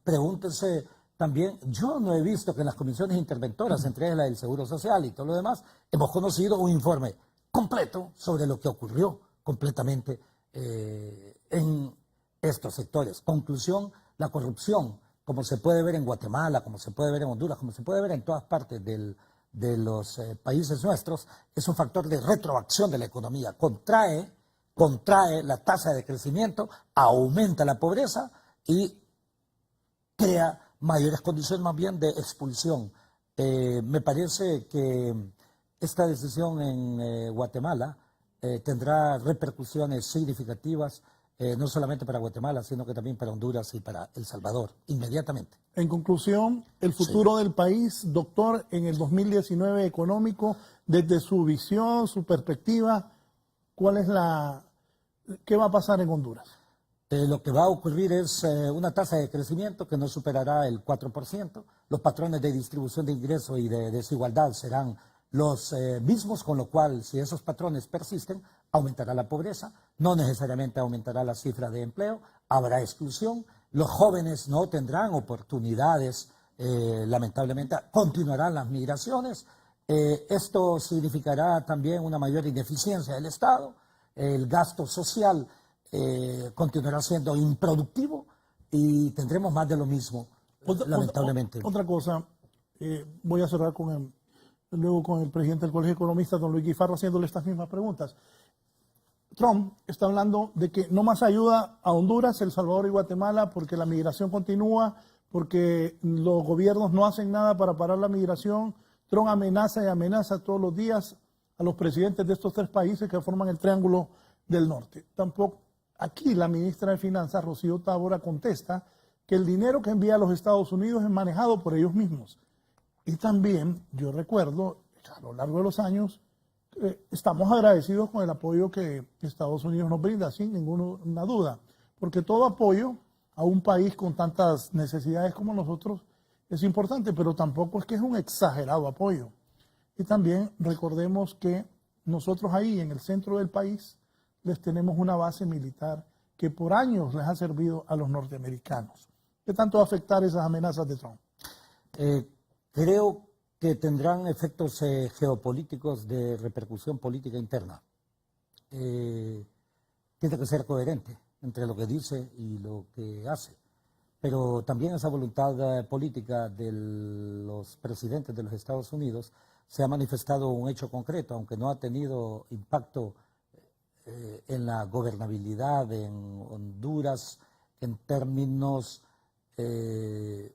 Pregúntense también, yo no he visto que en las comisiones interventoras, entre ellas la del Seguro Social y todo lo demás, hemos conocido un informe completo sobre lo que ocurrió completamente en estos sectores. Conclusión, la corrupción, como se puede ver en Guatemala, como se puede ver en Honduras, como se puede ver en todas partes de los países nuestros, es un factor de retroacción de la economía. Contrae la tasa de crecimiento, aumenta la pobreza y crea mayores condiciones más bien de expulsión. Me parece que esta decisión en Guatemala tendrá repercusiones significativas, no solamente para Guatemala, sino que también para Honduras y para El Salvador, inmediatamente. En conclusión, el futuro del país, doctor, en el 2019 económico, desde su visión, su perspectiva, ¿qué va a pasar en Honduras? Lo que va a ocurrir es una tasa de crecimiento que no superará el 4%. Los patrones de distribución de ingresos y de desigualdad serán los mismos, con lo cual, si esos patrones persisten, aumentará la pobreza, no necesariamente aumentará la cifra de empleo, habrá exclusión, los jóvenes no tendrán oportunidades, lamentablemente, continuarán las migraciones. Esto significará también una mayor ineficiencia del Estado, el gasto social continuará siendo improductivo y tendremos más de lo mismo, lamentablemente. Otra cosa, voy a cerrar luego con el presidente del Colegio de Economistas, don Luis Guifarro, haciéndole estas mismas preguntas. Trump está hablando de que no más ayuda a Honduras, El Salvador y Guatemala porque la migración continúa, porque los gobiernos no hacen nada para parar la migración. Trump amenaza y amenaza todos los días a los presidentes de estos tres países que forman el Triángulo del Norte. Tampoco, aquí la ministra de Finanzas, Rocío Tábora, contesta que el dinero que envía a los Estados Unidos es manejado por ellos mismos. Y también, yo recuerdo, a lo largo de los años, estamos agradecidos con el apoyo que Estados Unidos nos brinda, sin ninguna duda, porque todo apoyo a un país con tantas necesidades como nosotros es importante, pero tampoco es que es un exagerado apoyo. Y también recordemos que nosotros ahí en el centro del país les tenemos una base militar que por años les ha servido a los norteamericanos. ¿Qué tanto va a afectar esas amenazas de Trump? Creo que tendrán efectos geopolíticos de repercusión política interna. Tiene que ser coherente entre lo que dice y lo que hace. Pero también esa voluntad política de los presidentes de los Estados Unidos se ha manifestado un hecho concreto, aunque no ha tenido impacto en la gobernabilidad en Honduras, en términos de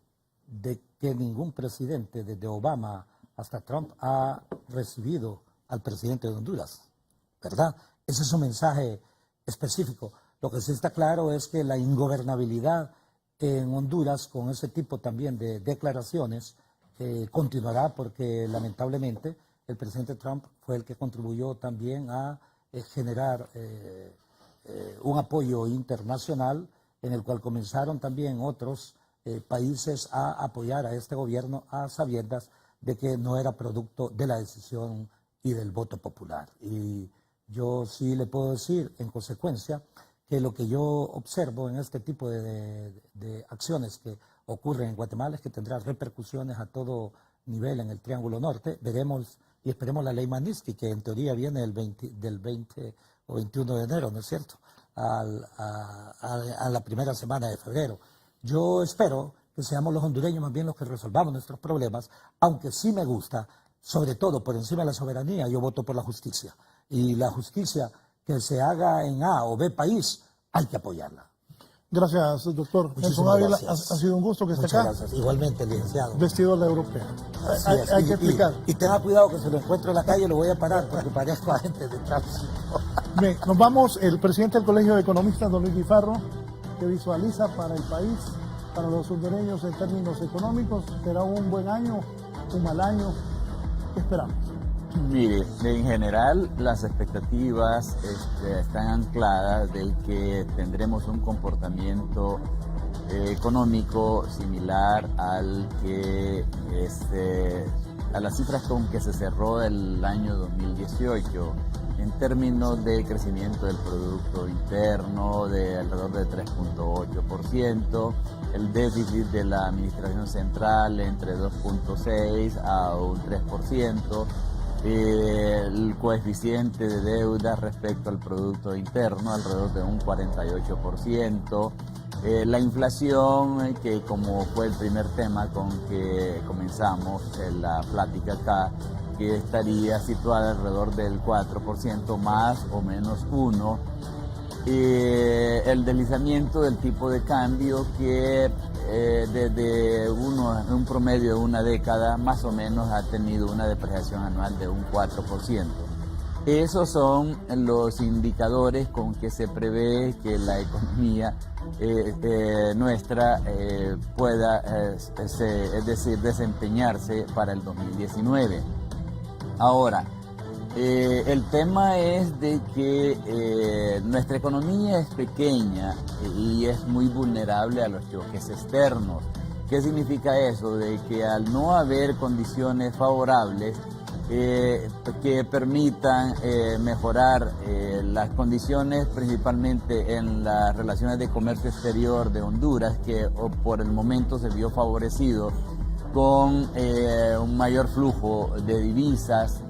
que ningún presidente, desde Obama hasta Trump, ha recibido al presidente de Honduras, ¿verdad? Ese es un mensaje específico. Lo que sí está claro es que la ingobernabilidad en Honduras, con ese tipo también de declaraciones, continuará porque lamentablemente el presidente Trump fue el que contribuyó también a generar un apoyo internacional en el cual comenzaron también otros países a apoyar a este gobierno a sabiendas de que no era producto de la decisión y del voto popular. Y yo sí le puedo decir, en consecuencia, que lo que yo observo en este tipo de acciones que ocurren en Guatemala es que tendrá repercusiones a todo nivel en el Triángulo Norte. Veremos y esperemos la ley Magnitsky, que en teoría viene del 20 o 21 de enero, ¿no es cierto?, a la primera semana de febrero. Yo espero que seamos los hondureños más bien los que resolvamos nuestros problemas, aunque sí me gusta, sobre todo por encima de la soberanía, yo voto por la justicia. Y la justicia que se haga en A o B país, hay que apoyarla. Gracias, doctor. Nelson Ávila, ha sido un gusto que esté acá. Muchas gracias. Igualmente, licenciado. Vestido a la europea. Hay que explicar. Y tenga cuidado que si lo encuentro en la calle lo voy a parar porque parezco agente de tránsito. Bien, nos vamos. El presidente del Colegio de Economistas, don Luis Guifarro, que visualiza para el país, para los hondureños en términos económicos, será un buen año, un mal año. ¿Qué esperamos? Mire, en general las expectativas están ancladas de que tendremos un comportamiento económico similar al que a las cifras con que se cerró el año 2018 en términos de crecimiento del Producto Interno de alrededor de 3.8%, el déficit de la Administración Central entre 2.6 a un 3%, el coeficiente de deuda respecto al Producto Interno alrededor de un 48%, la inflación, que como fue el primer tema con que comenzamos la plática acá, que estaría situada alrededor del 4% más o menos 1%, el deslizamiento del tipo de cambio que desde un promedio de una década más o menos ha tenido una depreciación anual de un 4%. Esos son los indicadores con que se prevé que la economía nuestra pueda desempeñarse para el 2019. Ahora, el tema es de que nuestra economía es pequeña y es muy vulnerable a los choques externos. ¿Qué significa eso? De que al no haber condiciones favorables que permitan mejorar las condiciones principalmente en las relaciones de comercio exterior de Honduras, que por el momento se vio favorecido con un mayor flujo de divisas,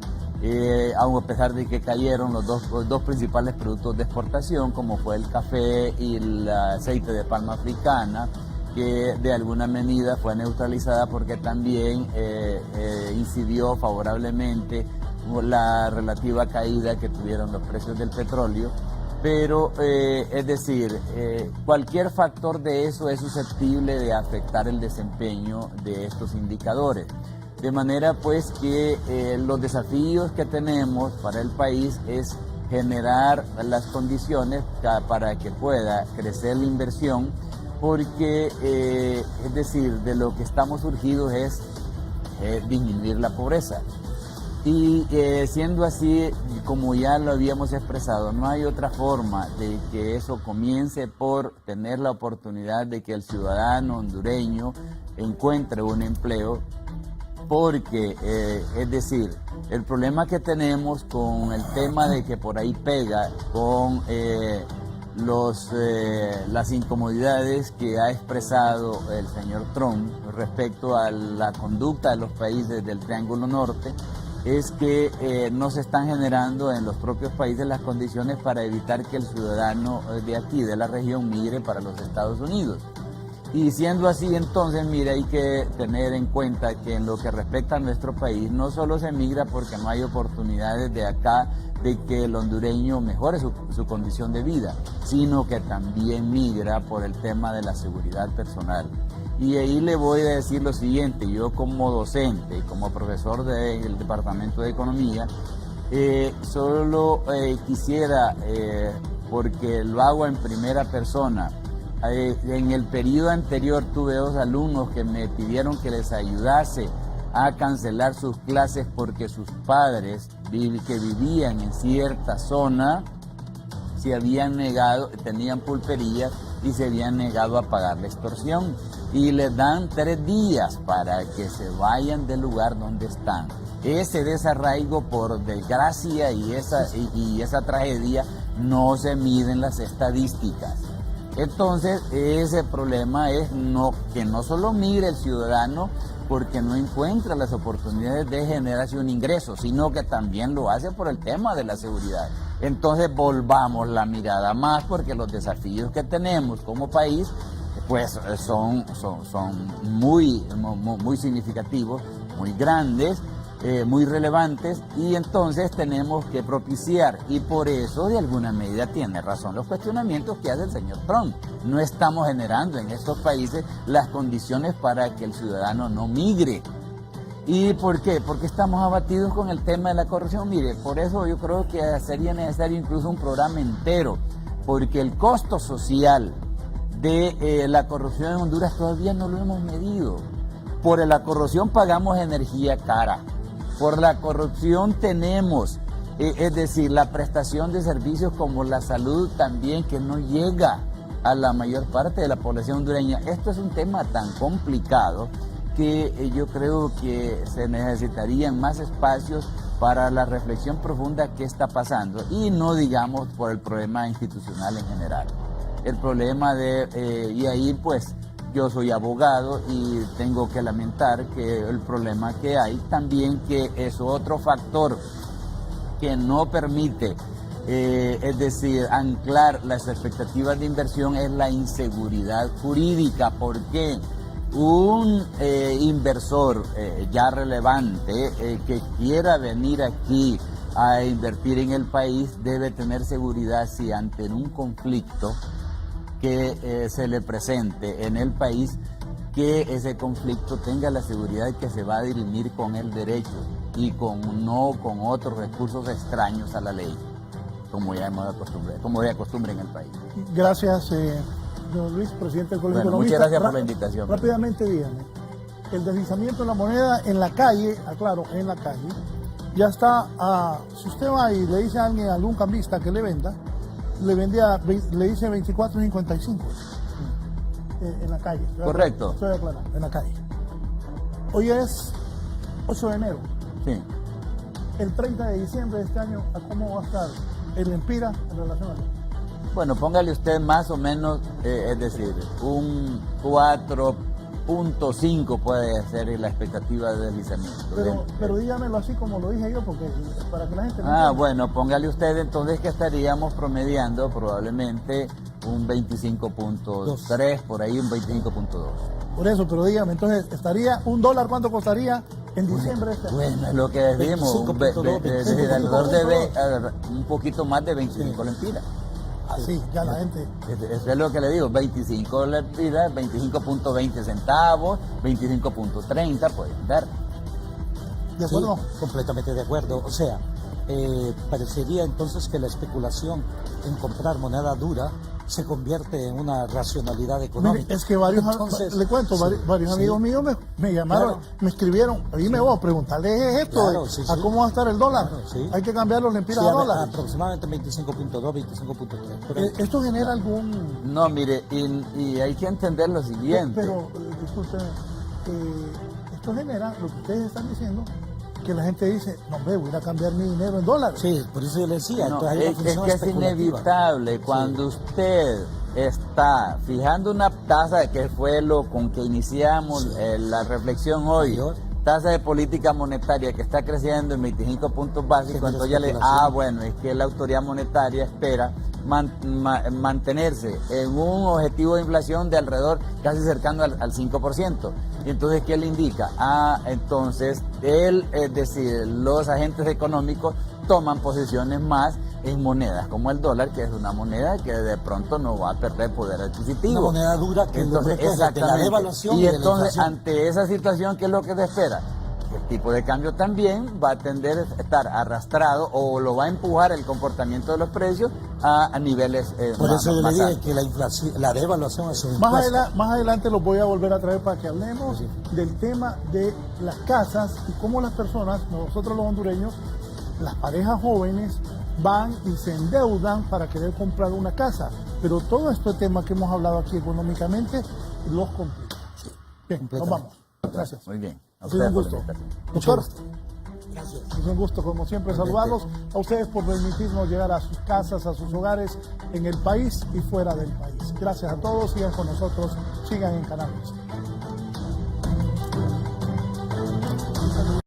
aun a pesar de que cayeron los dos principales productos de exportación, como fue el café y el aceite de palma africana, que de alguna medida fue neutralizada porque también incidió favorablemente la relativa caída que tuvieron los precios del petróleo. Pero, es decir, cualquier factor de eso es susceptible de afectar el desempeño de estos indicadores. De manera pues que los desafíos que tenemos para el país es generar las condiciones para que pueda crecer la inversión, porque es decir, de lo que estamos urgidos es disminuir la pobreza. Y siendo así, como ya lo habíamos expresado, no hay otra forma de que eso comience por tener la oportunidad de que el ciudadano hondureño encuentre un empleo, porque, es decir, el problema que tenemos con el tema de que por ahí pega con las incomodidades que ha expresado el señor Trump respecto a la conducta de los países del Triángulo Norte, es que no se están generando en los propios países las condiciones para evitar que el ciudadano de aquí, de la región, migre para los Estados Unidos. Y siendo así, entonces, mire, hay que tener en cuenta que en lo que respecta a nuestro país, no solo se migra porque no hay oportunidades de acá de que el hondureño mejore su condición de vida, sino que también migra por el tema de la seguridad personal. Y ahí le voy a decir lo siguiente: yo como docente, como profesor del Departamento de Economía, solo quisiera, porque lo hago en primera persona, en el periodo anterior tuve 2 alumnos que me pidieron que les ayudase a cancelar sus clases porque sus padres que vivían en cierta zona se habían negado, tenían pulperías y se habían negado a pagar la extorsión. Y les dan 3 días para que se vayan del lugar donde están. Ese desarraigo, por desgracia, y esa tragedia no se mide en las estadísticas. Entonces, ese problema es que no solo migre el ciudadano porque no encuentra las oportunidades de generación de ingresos, sino que también lo hace por el tema de la seguridad. Entonces, volvamos la mirada más, porque los desafíos que tenemos como país pues son muy significativos, muy grandes, muy relevantes, y entonces tenemos que propiciar, y por eso de alguna medida tiene razón los cuestionamientos que hace el señor Trump. No estamos generando en estos países las condiciones para que el ciudadano no migre. ¿Y por qué? Porque estamos abatidos con el tema de la corrupción. Mire, por eso yo creo que sería necesario incluso un programa entero, porque el costo social de la corrupción en Honduras todavía no lo hemos medido. Por la corrupción pagamos energía cara, por la corrupción tenemos, es decir, la prestación de servicios como la salud también, que no llega a la mayor parte de la población hondureña. Esto es un tema tan complicado que yo creo que se necesitarían más espacios para la reflexión profunda que está pasando, y no digamos por el problema institucional en general. El problema y ahí pues yo soy abogado y tengo que lamentar que el problema que hay también, que es otro factor que no permite, es decir, anclar las expectativas de inversión, es la inseguridad jurídica. Porque un inversor ya relevante que quiera venir aquí a invertir en el país debe tener seguridad si ante un conflicto que se le presente en el país, que ese conflicto tenga la seguridad de que se va a dirimir con el derecho y no con otros recursos extraños a la ley, como ya de costumbre en el país. Gracias, don Luis, presidente del Colegio Economista. Muchas gracias por la invitación. Rápidamente dígame, el deslizamiento de la moneda en la calle, aclaro, en la calle, ya está, si usted va y le dice a alguien, a algún cambista que le venda, le dice 24.55 en la calle. Correcto. Estoy aclarando, en la calle. Hoy es 8 de enero. Sí. El 30 de diciembre de este año, ¿a cómo va a estar el Empira en relación a eso? Bueno, póngale usted más o menos, es decir, un 4.5 puede ser la expectativa de deslizamiento. Pero dígamelo así como lo dije yo, porque para que la gente... Bueno, póngale usted entonces que estaríamos promediando probablemente un 25.3, por ahí un 25.2. Por eso, pero dígame, entonces, ¿estaría $1 cuánto costaría en diciembre este año? Bueno, es lo que decimos, alrededor de un poquito más de 25 lempiras. Así, ya la gente... Eso es lo que le digo, 25 lempiras, 25.20 centavos, 25.30 pueden dar. ¿De acuerdo? Sí, completamente de acuerdo. O sea, parecería entonces que la especulación en comprar moneda dura se convierte en una racionalidad económica. Mire, es que varios, le cuento, varios amigos míos me llamaron, claro, me escribieron, dime vos, preguntarle esto, claro, a cómo va a estar el dólar. Claro, hay que cambiar los lempiras a dólares. Aproximadamente 25.2, 25.3. ¿Esto genera algún...? No, mire, y hay que entender lo siguiente. Pero, disculpe, esto genera, lo que ustedes están diciendo, que la gente dice, no, voy a ir a cambiar mi dinero en dólares. Sí, por eso yo le decía. No, es que es inevitable. Cuando usted está fijando una tasa, que fue lo con que iniciamos la reflexión hoy, tasa de política monetaria que está creciendo en 25 puntos básicos, entonces ya bueno, es que la autoridad monetaria espera mantenerse en un objetivo de inflación de alrededor casi cercano al 5%. Y entonces, ¿qué le indica? Entonces, es decir, los agentes económicos toman posiciones más en monedas como el dólar, que es una moneda que de pronto no va a perder poder adquisitivo. Una moneda dura que entonces, de la devaluación y entonces, ante esa situación, ¿qué es lo que se espera? El tipo de cambio también va a tender a estar arrastrado o lo va a empujar el comportamiento de los precios a niveles Por eso yo le dije que la inflación, la devaluación es un más adelante los voy a volver a traer para que hablemos del tema de las casas y cómo las personas, nosotros los hondureños, las parejas jóvenes van y se endeudan para querer comprar una casa. Pero todo este tema que hemos hablado aquí económicamente los complica. Bien, nos vamos. Gracias. Muy bien. Ha sido un gusto. Doctor, gracias. Es un gusto, como siempre, saludarlos a ustedes por permitirnos llegar a sus casas, a sus hogares, en el país y fuera del país. Gracias a todos, sigan con nosotros, sigan en Canal 11.